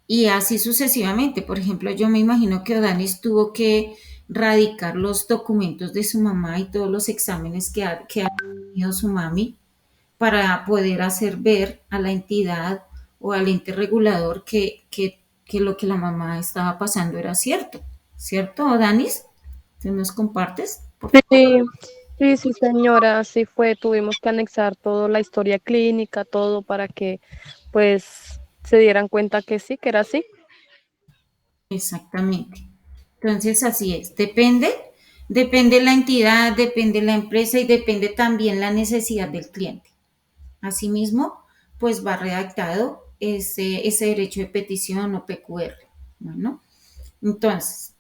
Y así sucesivamente. Por ejemplo, yo me imagino que Odanis tuvo que radicar los documentos de su mamá y todos los exámenes que ha tenido su mami para poder hacer ver a la entidad o al ente regulador que lo que la mamá estaba pasando era cierto. ¿Cierto, Danis? ¿Te nos compartes? Sí, sí, sí, señora, así fue. Tuvimos que anexar toda la historia clínica, todo para que pues se dieran cuenta que sí, que era así. Exactamente. Entonces, así es. Depende la entidad, depende la empresa y depende también la necesidad del cliente. Asimismo, pues va redactado ese derecho de petición o PQR. Bueno, entonces,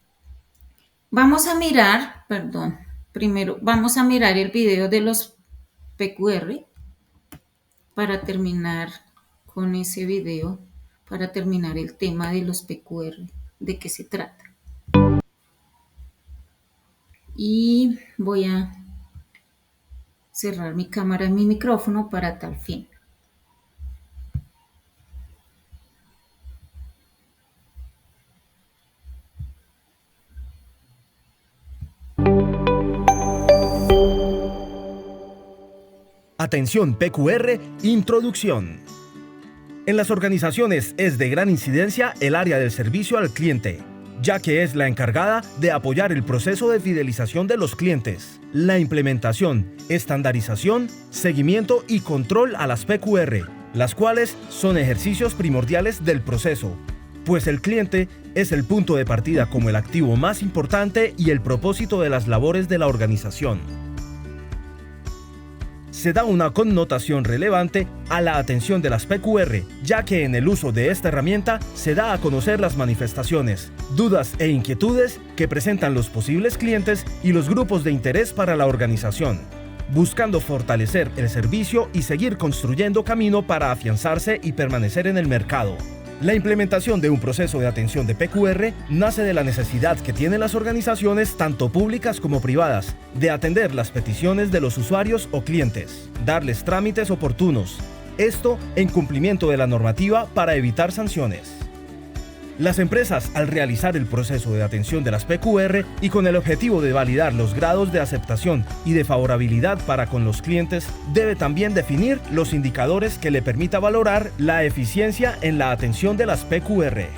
vamos a mirar, perdón, primero vamos a mirar el video de los PQR para terminar con ese video, para terminar el tema de los PQR, de qué se trata. Y voy a cerrar mi cámara y mi micrófono para tal fin. Atención PQR, introducción. En las organizaciones es de gran incidencia el área del servicio al cliente, ya que es la encargada de apoyar el proceso de fidelización de los clientes, la implementación, estandarización, seguimiento y control a las PQR, las cuales son ejercicios primordiales del proceso, pues el cliente es el punto de partida como el activo más importante y el propósito de las labores de la organización. Se da una connotación relevante a la atención de las PQR, ya que en el uso de esta herramienta se da a conocer las manifestaciones, dudas e inquietudes que presentan los posibles clientes y los grupos de interés para la organización, buscando fortalecer el servicio y seguir construyendo camino para afianzarse y permanecer en el mercado. La implementación de un proceso de atención de PQR nace de la necesidad que tienen las organizaciones, tanto públicas como privadas, de atender las peticiones de los usuarios o clientes, darles trámites oportunos, esto en cumplimiento de la normativa para evitar sanciones. Las empresas, al realizar el proceso de atención de las PQR y con el objetivo de validar los grados de aceptación y de favorabilidad para con los clientes, debe también definir los indicadores que le permita valorar la eficiencia en la atención de las PQR.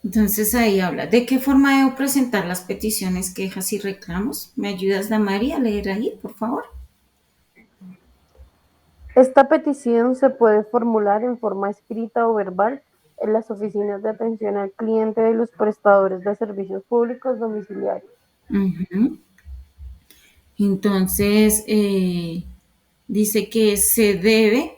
Entonces ahí habla, ¿de qué forma debo presentar las peticiones, quejas y reclamos? ¿Me ayudas, Damari, a leer ahí, por favor? Esta petición se puede formular en forma escrita o verbal en las oficinas de atención al cliente de los prestadores de servicios públicos domiciliarios. Uh-huh. Entonces, dice que se debe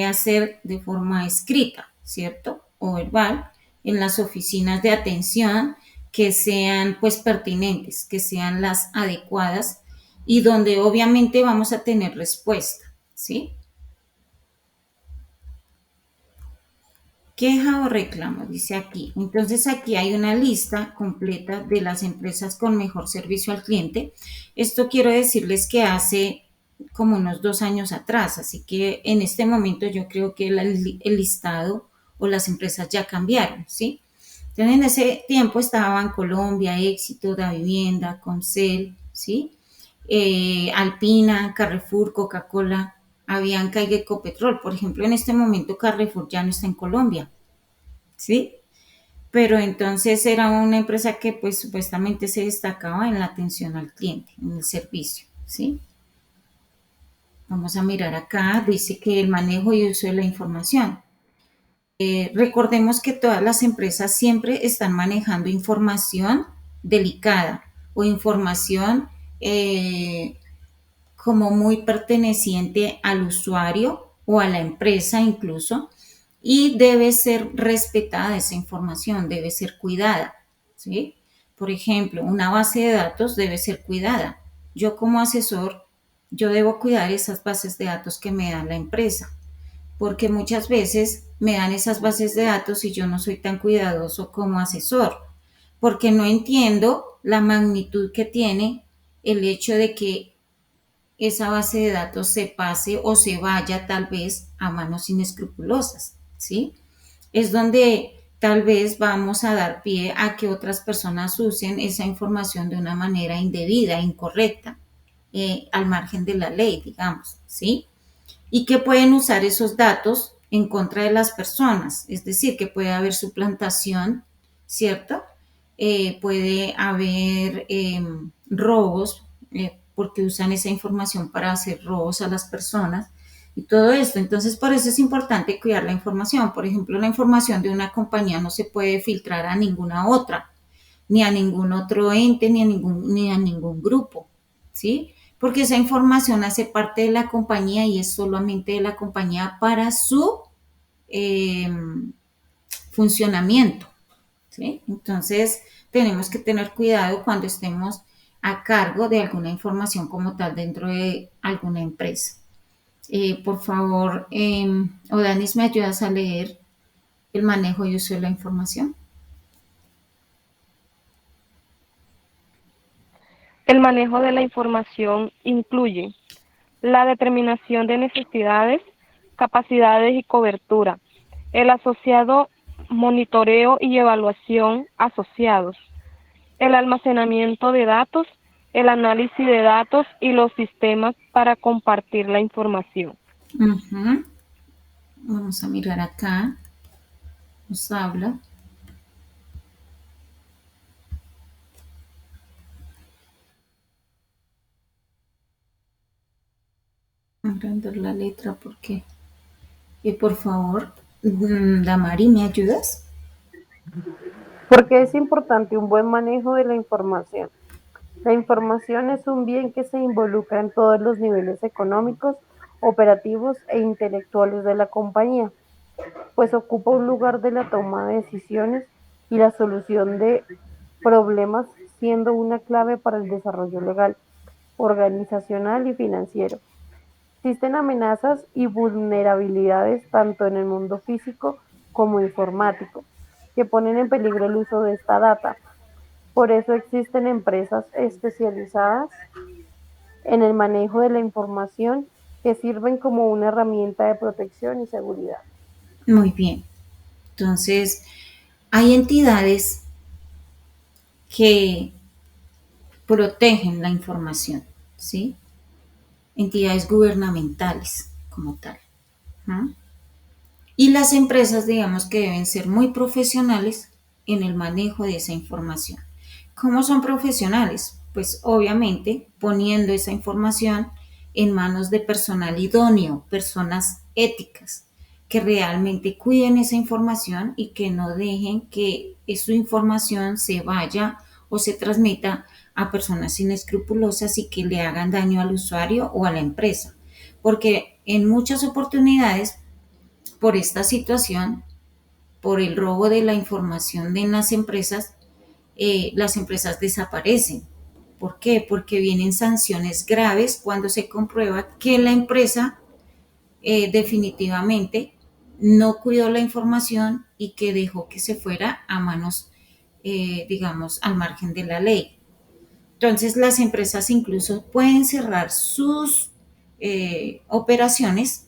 hacer de forma escrita, ¿cierto? O verbal, en las oficinas de atención que sean pues pertinentes, que sean las adecuadas y donde obviamente vamos a tener respuesta, ¿sí? Queja o reclamo, dice aquí. Entonces aquí hay una lista completa de las empresas con mejor servicio al cliente. Esto quiero decirles que hace como unos 2 años atrás, así que en este momento yo creo que el listado o las empresas ya cambiaron, ¿sí? Entonces en ese tiempo estaban Colombia, Éxito, Da Vivienda, Concel, ¿sí? Alpina, Carrefour, Coca-Cola, Avianca y Ecopetrol. Por ejemplo, en este momento Carrefour ya no está en Colombia, ¿sí? Pero entonces era una empresa que pues supuestamente se destacaba en la atención al cliente, en el servicio, ¿sí? Vamos a mirar acá, dice que el manejo y uso de la información. Recordemos que todas las empresas siempre están manejando información delicada o información como muy perteneciente al usuario o a la empresa incluso, y debe ser respetada esa información, debe ser cuidada, ¿sí? Por ejemplo, una base de datos debe ser cuidada. Yo como asesor, yo debo cuidar esas bases de datos que me da la empresa, porque muchas veces me dan esas bases de datos y yo no soy tan cuidadoso como asesor, porque no entiendo la magnitud que tiene el hecho de que esa base de datos se pase o se vaya tal vez a manos inescrupulosas, ¿sí? Es donde tal vez vamos a dar pie a que otras personas usen esa información de una manera indebida, incorrecta. al margen de la ley, digamos, ¿sí? Y que pueden usar esos datos en contra de las personas, es decir, que puede haber suplantación, ¿cierto? Puede haber robos, porque usan esa información para hacer robos a las personas y todo esto. Entonces, por eso es importante cuidar la información. Por ejemplo, la información de una compañía no se puede filtrar a ninguna otra, ni a ningún otro ente, ni a ningún grupo, ¿sí? Porque esa información hace parte de la compañía y es solamente de la compañía para su eh, funcionamiento, ¿sí? Entonces, tenemos que tener cuidado cuando estemos a cargo de alguna información como tal dentro de alguna empresa. Por favor, Odanis, ¿me ayudas a leer el manejo y uso de la información? El manejo de la información incluye la determinación de necesidades, capacidades y cobertura, el asociado monitoreo y evaluación asociados, el almacenamiento de datos, el análisis de datos y los sistemas para compartir la información. Uh-huh. Vamos a mirar acá. Nos habla. Agrandar la letra porque. Y por favor, Damari, ¿me ayudas? Porque es importante un buen manejo de la información. La información es un bien que se involucra en todos los niveles económicos, operativos e intelectuales de la compañía, pues ocupa un lugar de la toma de decisiones y la solución de problemas, siendo una clave para el desarrollo legal, organizacional y financiero. Existen amenazas y vulnerabilidades tanto en el mundo físico como informático, que ponen en peligro el uso de esta data. Por eso existen empresas especializadas en el manejo de la información que sirven como una herramienta de protección y seguridad. Muy bien. Entonces, hay entidades que protegen la información, ¿sí? Entidades gubernamentales como tal, ¿no? Y las empresas, digamos que deben ser muy profesionales en el manejo de esa información. ¿Cómo son profesionales? Pues obviamente poniendo esa información en manos de personal idóneo, personas éticas, que realmente cuiden esa información y que no dejen que su información se vaya o se transmita a personas inescrupulosas y que le hagan daño al usuario o a la empresa. Porque en muchas oportunidades, por esta situación, por el robo de la información de las empresas desaparecen. ¿Por qué? Porque vienen sanciones graves cuando se comprueba que la empresa definitivamente no cuidó la información y que dejó que se fuera a manos, digamos, al margen de la ley. Entonces las empresas incluso pueden cerrar sus operaciones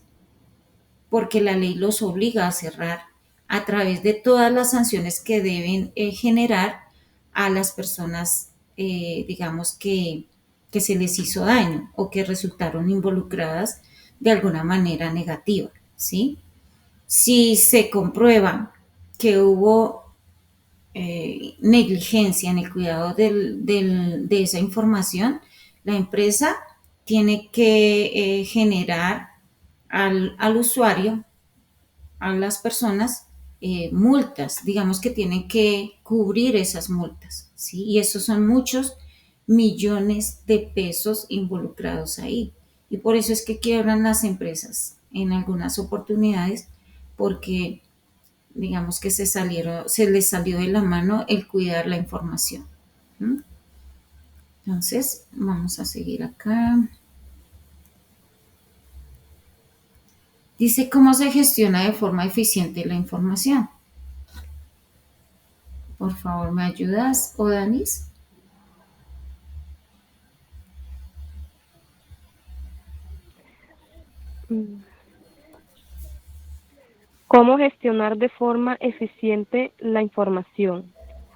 porque la ley los obliga a cerrar a través de todas las sanciones que deben generar a las personas, digamos, que se les hizo daño o que resultaron involucradas de alguna manera negativa, ¿sí? Si se comprueba que hubo negligencia en el cuidado de esa información, la empresa tiene que generar al usuario, a las personas, multas, digamos que tienen que cubrir esas multas, ¿sí? Y esos son muchos millones de pesos involucrados ahí. Y por eso es que quiebran las empresas en algunas oportunidades, porque digamos que se les salió de la mano el cuidar la información. ¿Mm? Entonces, vamos a seguir acá. Dice cómo se gestiona de forma eficiente la información. Por favor, ¿me ayudas, Odanis? ¿Cómo gestionar de forma eficiente la información?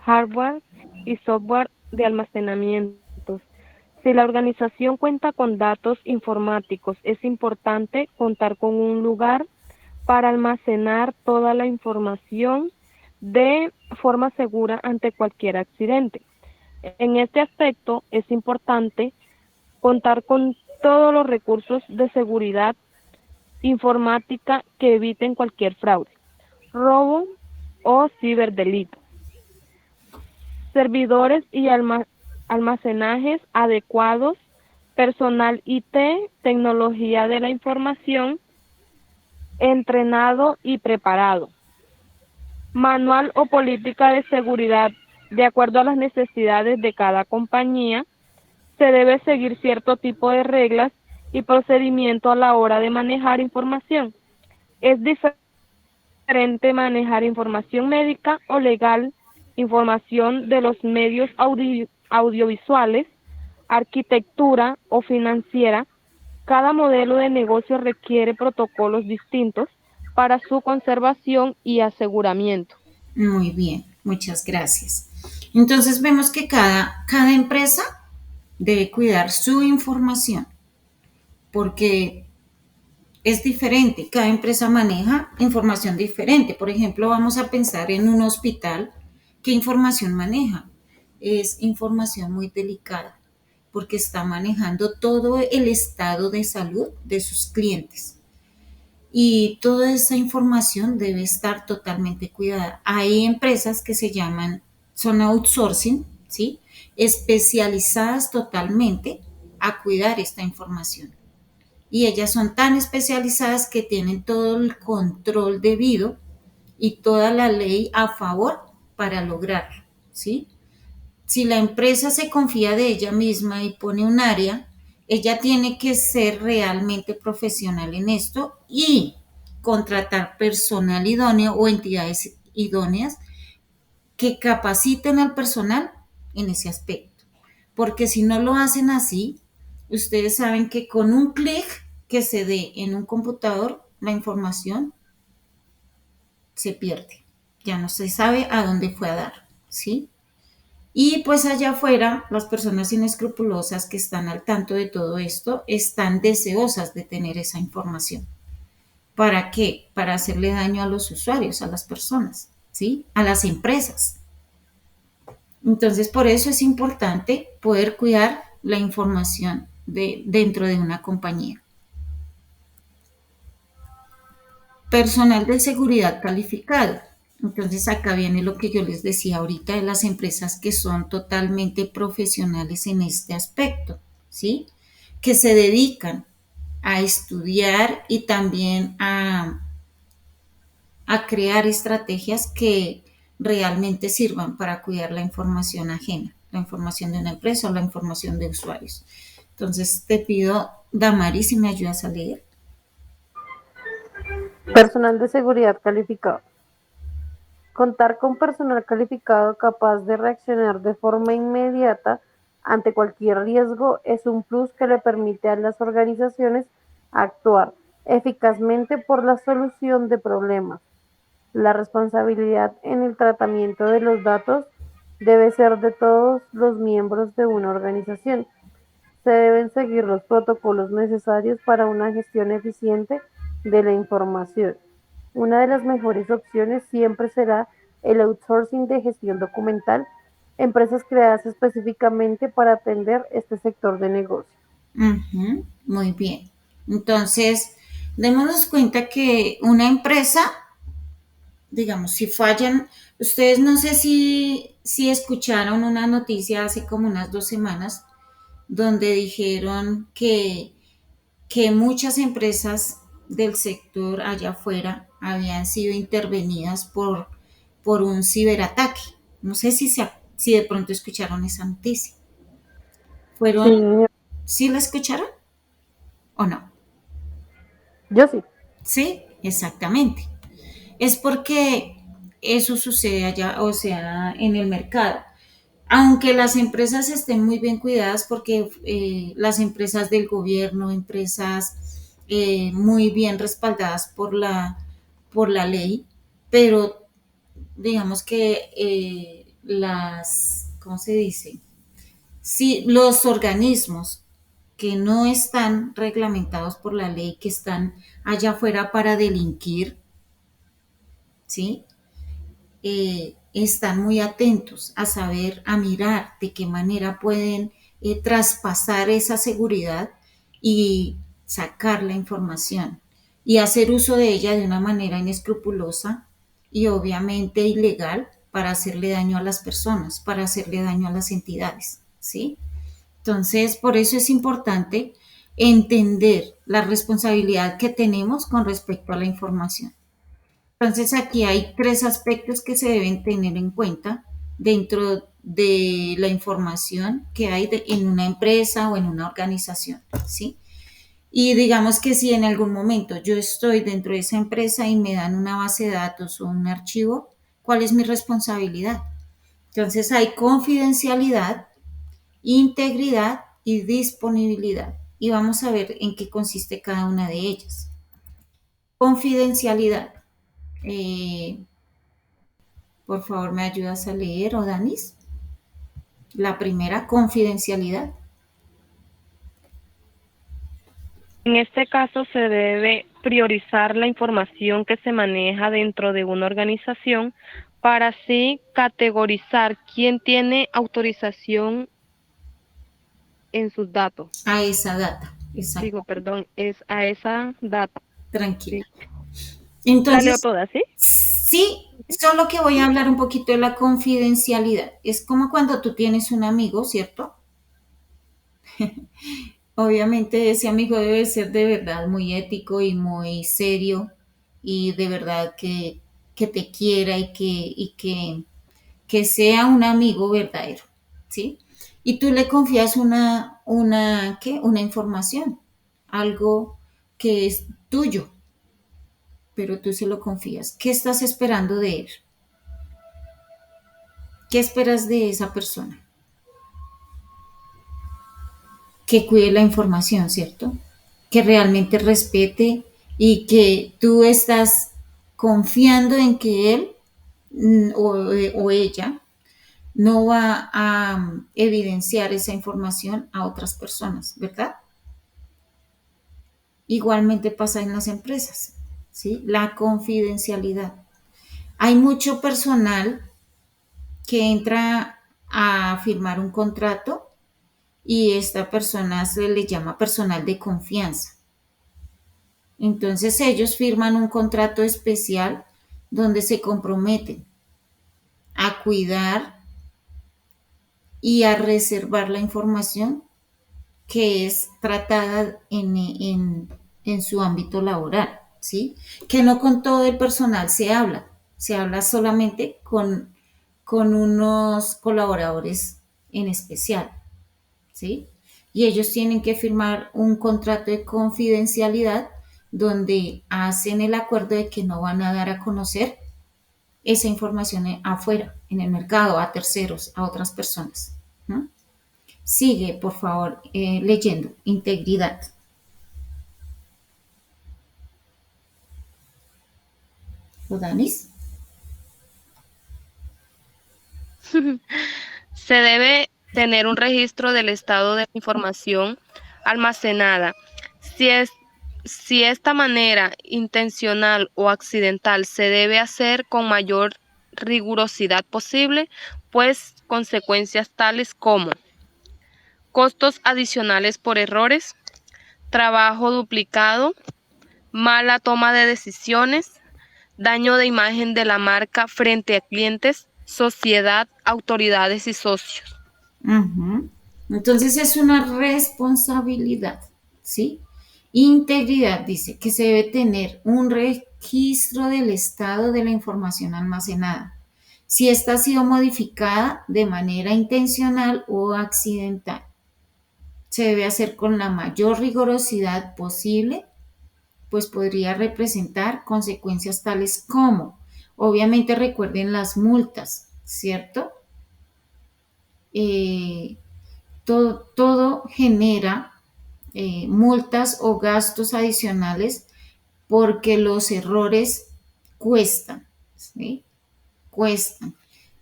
Hardware y software de almacenamiento, Si la organización cuenta con datos informáticos, es importante contar con un lugar para almacenar toda la información de forma segura ante cualquier accidente. En este aspecto es importante contar con todos los recursos de seguridad informática que eviten cualquier fraude, robo o ciberdelito. Servidores y almacenajes adecuados, personal IT, tecnología de la información, entrenado y preparado. Manual o política de seguridad de acuerdo a las necesidades de cada compañía. Se debe seguir cierto tipo de reglas y procedimiento a la hora de manejar información. Es diferente manejar información médica o legal, información de los medios audiovisuales, arquitectura o financiera. Cada modelo de negocio requiere protocolos distintos para su conservación y aseguramiento. Muy bien, muchas gracias. Entonces vemos que cada empresa debe cuidar su información porque es diferente, cada empresa maneja información diferente. Por ejemplo, vamos a pensar en un hospital, ¿qué información maneja? Es información muy delicada porque está manejando todo el estado de salud de sus clientes. Y toda esa información debe estar totalmente cuidada. Hay empresas que son outsourcing, ¿sí? Especializadas totalmente a cuidar esta información. Y ellas son tan especializadas que tienen todo el control debido y toda la ley a favor para lograrlo, ¿sí? Si la empresa se confía de ella misma y pone un área, ella tiene que ser realmente profesional en esto y contratar personal idóneo o entidades idóneas que capaciten al personal en ese aspecto. Porque si no lo hacen así, ustedes saben que con un clic que se dé en un computador, la información se pierde. Ya no se sabe a dónde fue a dar, ¿sí? Y pues allá afuera, las personas inescrupulosas que están al tanto de todo esto están deseosas de tener esa información. ¿Para qué? Para hacerle daño a los usuarios, a las personas, ¿sí? A las empresas. Entonces, por eso es importante poder cuidar la información dentro de una compañía. Personal de seguridad calificado. Entonces, acá viene lo que yo les decía ahorita de las empresas que son totalmente profesionales en este aspecto, ¿sí? Que se dedican a estudiar y también a crear estrategias que realmente sirvan para cuidar la información ajena, la información de una empresa o la información de usuarios. Entonces te pido, Damaris, si me ayudas a leer. Personal de seguridad calificado. Contar con personal calificado capaz de reaccionar de forma inmediata ante cualquier riesgo es un plus que le permite a las organizaciones actuar eficazmente por la solución de problemas. La responsabilidad en el tratamiento de los datos debe ser de todos los miembros de una organización. Se deben seguir los protocolos necesarios para una gestión eficiente de la información. Una de las mejores opciones siempre será el outsourcing de gestión documental, empresas creadas específicamente para atender este sector de negocio. Muy bien. Entonces, démonos cuenta que una empresa, digamos, si fallan, ustedes no sé si escucharon una noticia hace como unas 2 semanas donde dijeron que muchas empresas del sector allá afuera habían sido intervenidas por un ciberataque. No sé si de pronto escucharon esa noticia. Sí, ¿Fueron, sí la escucharon o no? yo sí. Sí, exactamente. Es porque eso sucede allá, o sea, en el mercado. Aunque las empresas estén muy bien cuidadas porque las empresas del gobierno, empresas muy bien respaldadas por la ley, pero digamos que ¿cómo se dice? Si los organismos que no están reglamentados por la ley, que están allá afuera para delinquir, ¿sí? Están muy atentos a saber, a mirar de qué manera pueden traspasar esa seguridad y sacar la información y hacer uso de ella de una manera inescrupulosa y obviamente ilegal para hacerle daño a las personas, para hacerle daño a las entidades, ¿sí? Entonces, por eso es importante entender la responsabilidad que tenemos con respecto a la información. Entonces, aquí hay tres aspectos que se deben tener en cuenta dentro de la información que hay en una empresa o en una organización, ¿sí? Y digamos que si en algún momento yo estoy dentro de esa empresa y me dan una base de datos o un archivo, ¿cuál es mi responsabilidad? Entonces, hay confidencialidad, integridad y disponibilidad. Y vamos a ver en qué consiste cada una de ellas. Confidencialidad. Eh, por favor, ¿me ayudas a leer, Odanis? La primera, confidencialidad. En este caso se debe priorizar la información que se maneja dentro de una organización para así categorizar quién tiene autorización en sus datos. A esa data, exacto. Digo, perdón, es a esa data. Tranquila. Sí. La leo Entonces, toda, ¿sí? sí, solo que voy a hablar un poquito de la confidencialidad. Es como cuando tú tienes un amigo, ¿cierto? Obviamente ese amigo debe ser de verdad muy ético y muy serio y de verdad que te quiera que sea un amigo verdadero, ¿sí? Y tú le confías ¿qué? Una información, algo que es tuyo, pero tú se lo confías. ¿Qué estás esperando de él? ¿Qué esperas de esa persona? Que cuide la información, ¿cierto? Que realmente respete y que tú estás confiando en que él o ella no va a evidenciar esa información a otras personas, ¿verdad? Igualmente pasa en las empresas, ¿sí? La confidencialidad. Hay mucho personal que entra a firmar un contrato y esta persona se le llama personal de confianza. Entonces ellos firman un contrato especial donde se comprometen a cuidar y a reservar la información que es tratada en su ámbito laboral, ¿sí? Que no con todo el personal se habla solamente con unos colaboradores en especial, ¿sí? Y ellos tienen que firmar un contrato de confidencialidad donde hacen el acuerdo de que no van a dar a conocer esa información afuera, en el mercado, a terceros, a otras personas, ¿no? Sigue, por favor, leyendo. Integridad. ¿Odanis? Se debe tener un registro del estado de la información almacenada. Si es, si esta manera intencional o accidental se debe hacer con mayor rigurosidad posible, pues consecuencias tales como costos adicionales por errores, trabajo duplicado, mala toma de decisiones, daño de imagen de la marca frente a clientes, sociedad, autoridades y socios. Ujú. Entonces es una responsabilidad, ¿sí? Integridad dice que se debe tener un registro del estado de la información almacenada, si esta ha sido modificada de manera intencional o accidental. Se debe hacer con la mayor rigurosidad posible, pues podría representar consecuencias tales como, obviamente recuerden las multas, ¿cierto? Eh, todo genera multas o gastos adicionales porque los errores cuestan, ¿sí? Cuestan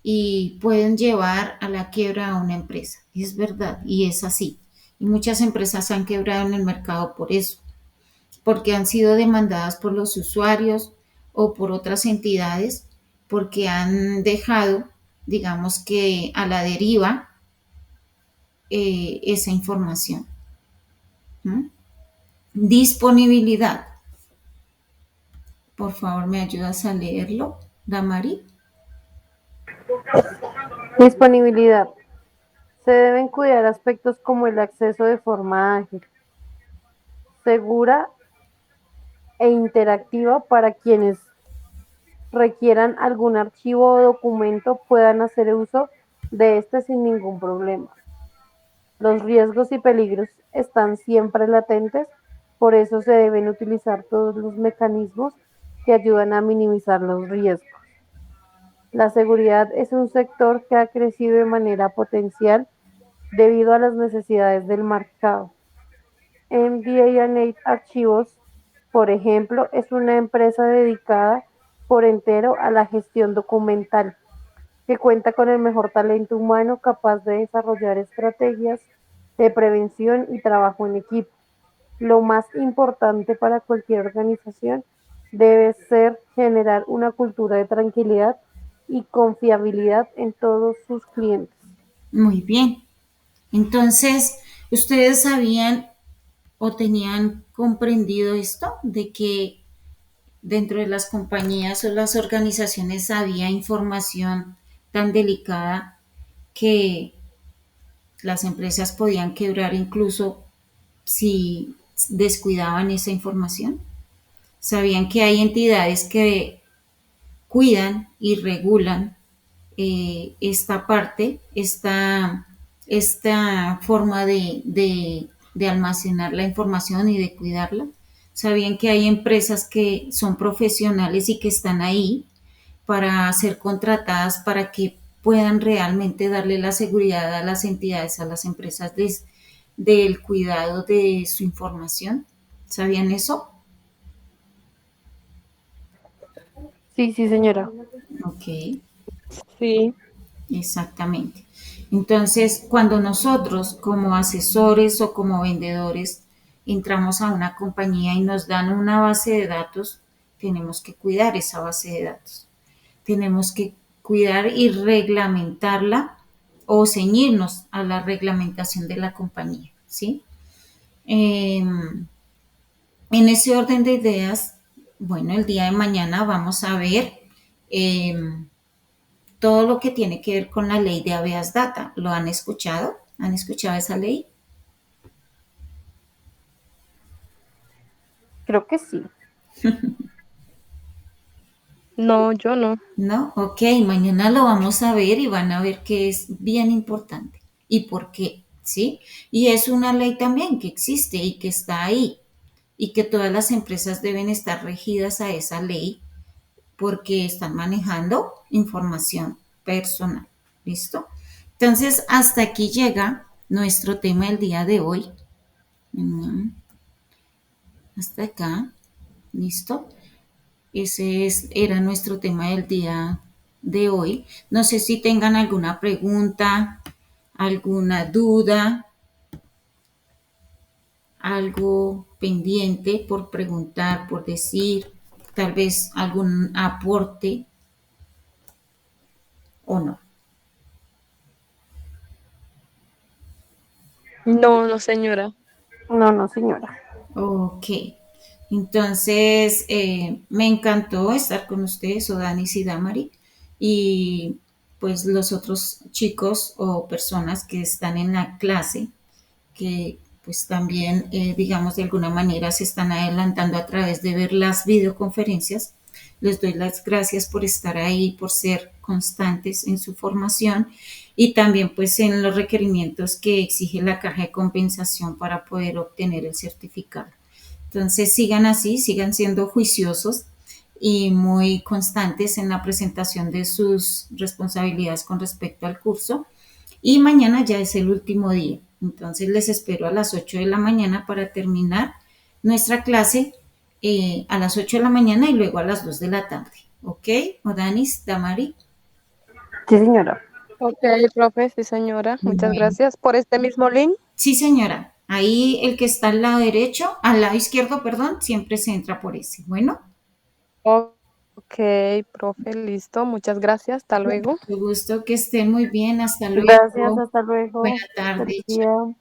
y pueden llevar a la quiebra a una empresa. es verdad, y es así. Y muchas empresas han quebrado en el mercado por eso, porque han sido demandadas por los usuarios o por otras entidades, porque han dejado, digamos que a la deriva, esa información. ¿Mm? Disponibilidad. Por favor, ¿me ayudas a leerlo, Damari? Disponibilidad. Se deben cuidar aspectos como el acceso de forma ágil, segura e interactiva para quienes requieran algún archivo o documento puedan hacer uso de este sin ningún problema. Los riesgos y peligros están siempre latentes, por eso se deben utilizar todos los mecanismos que ayudan a minimizar los riesgos. La seguridad es un sector que ha crecido de manera potencial debido a las necesidades del mercado. MBA&A Archivos, por ejemplo, es una empresa dedicada por entero a la gestión documental, que cuenta con el mejor talento humano capaz de desarrollar estrategias de prevención y trabajo en equipo. Lo más importante para cualquier organización debe ser generar una cultura de tranquilidad y confiabilidad en todos sus clientes. Muy bien. Entonces, ¿ustedes sabían o tenían comprendido esto de que dentro de las compañías o las organizaciones había información tan delicada que las empresas podían quebrar incluso si descuidaban esa información? ¿Sabían que hay entidades que cuidan y regulan esta parte, esta forma de almacenar la información y de cuidarla? ¿Sabían que hay empresas que son profesionales y que están ahí para ser contratadas para que puedan realmente darle la seguridad a las entidades, a las empresas del cuidado de su información? ¿Sabían eso? Sí, sí, señora. Ok. Sí, Exactamente. Entonces, cuando nosotros como asesores o como vendedores entramos a una compañía y nos dan una base de datos, tenemos que cuidar esa base de datos. Tenemos que cuidar y reglamentarla o ceñirnos a la reglamentación de la compañía, ¿sí? En ese orden de ideas, bueno, el día de mañana vamos a ver eh, todo lo que tiene que ver con la ley de habeas data. ¿Lo han escuchado? ¿Han escuchado esa ley? Creo que sí. no, yo no. ¿No? Ok, mañana lo vamos a ver y van a ver que es bien importante y por qué, ¿sí? Y es una ley también que existe y que está ahí y que todas las empresas deben estar regidas a esa ley porque están manejando información personal. ¿Listo? Entonces, hasta aquí llega nuestro tema del día de hoy. Hasta acá. ¿Listo? Era nuestro tema del día de hoy. No sé si tengan alguna pregunta, alguna duda, algo pendiente por preguntar, por decir, tal vez algún aporte o no. No, no, señora. No, no, señora. Ok. Entonces, me encantó estar con ustedes, Odanis y Damari, y pues los otros chicos o personas que están en la clase, que pues también, digamos, de alguna manera se están adelantando a través de ver las videoconferencias. Les doy las gracias por estar ahí, por ser constantes en su formación y también pues en los requerimientos que exige la caja de compensación para poder obtener el certificado. Entonces sigan así, sigan siendo juiciosos y muy constantes en la presentación de sus responsabilidades con respecto al curso. Y mañana ya es el último día. Entonces les espero a las 8 de la mañana para terminar nuestra clase a las 8 de la mañana y luego a las 2 de la tarde. ¿Ok? Odanis, Damari. Sí, señora. Ok, profe, sí, señora. Muchas Bueno, gracias por este mismo link. sí, señora. Ahí el que está al lado derecho, al lado izquierdo, perdón, siempre se entra por ese. Bueno, Ok, profe, listo. Muchas gracias. Hasta luego. mucho gusto, que estén muy bien. Hasta Gracias, luego. hasta luego. Buena tarde. Feliz Chao. día.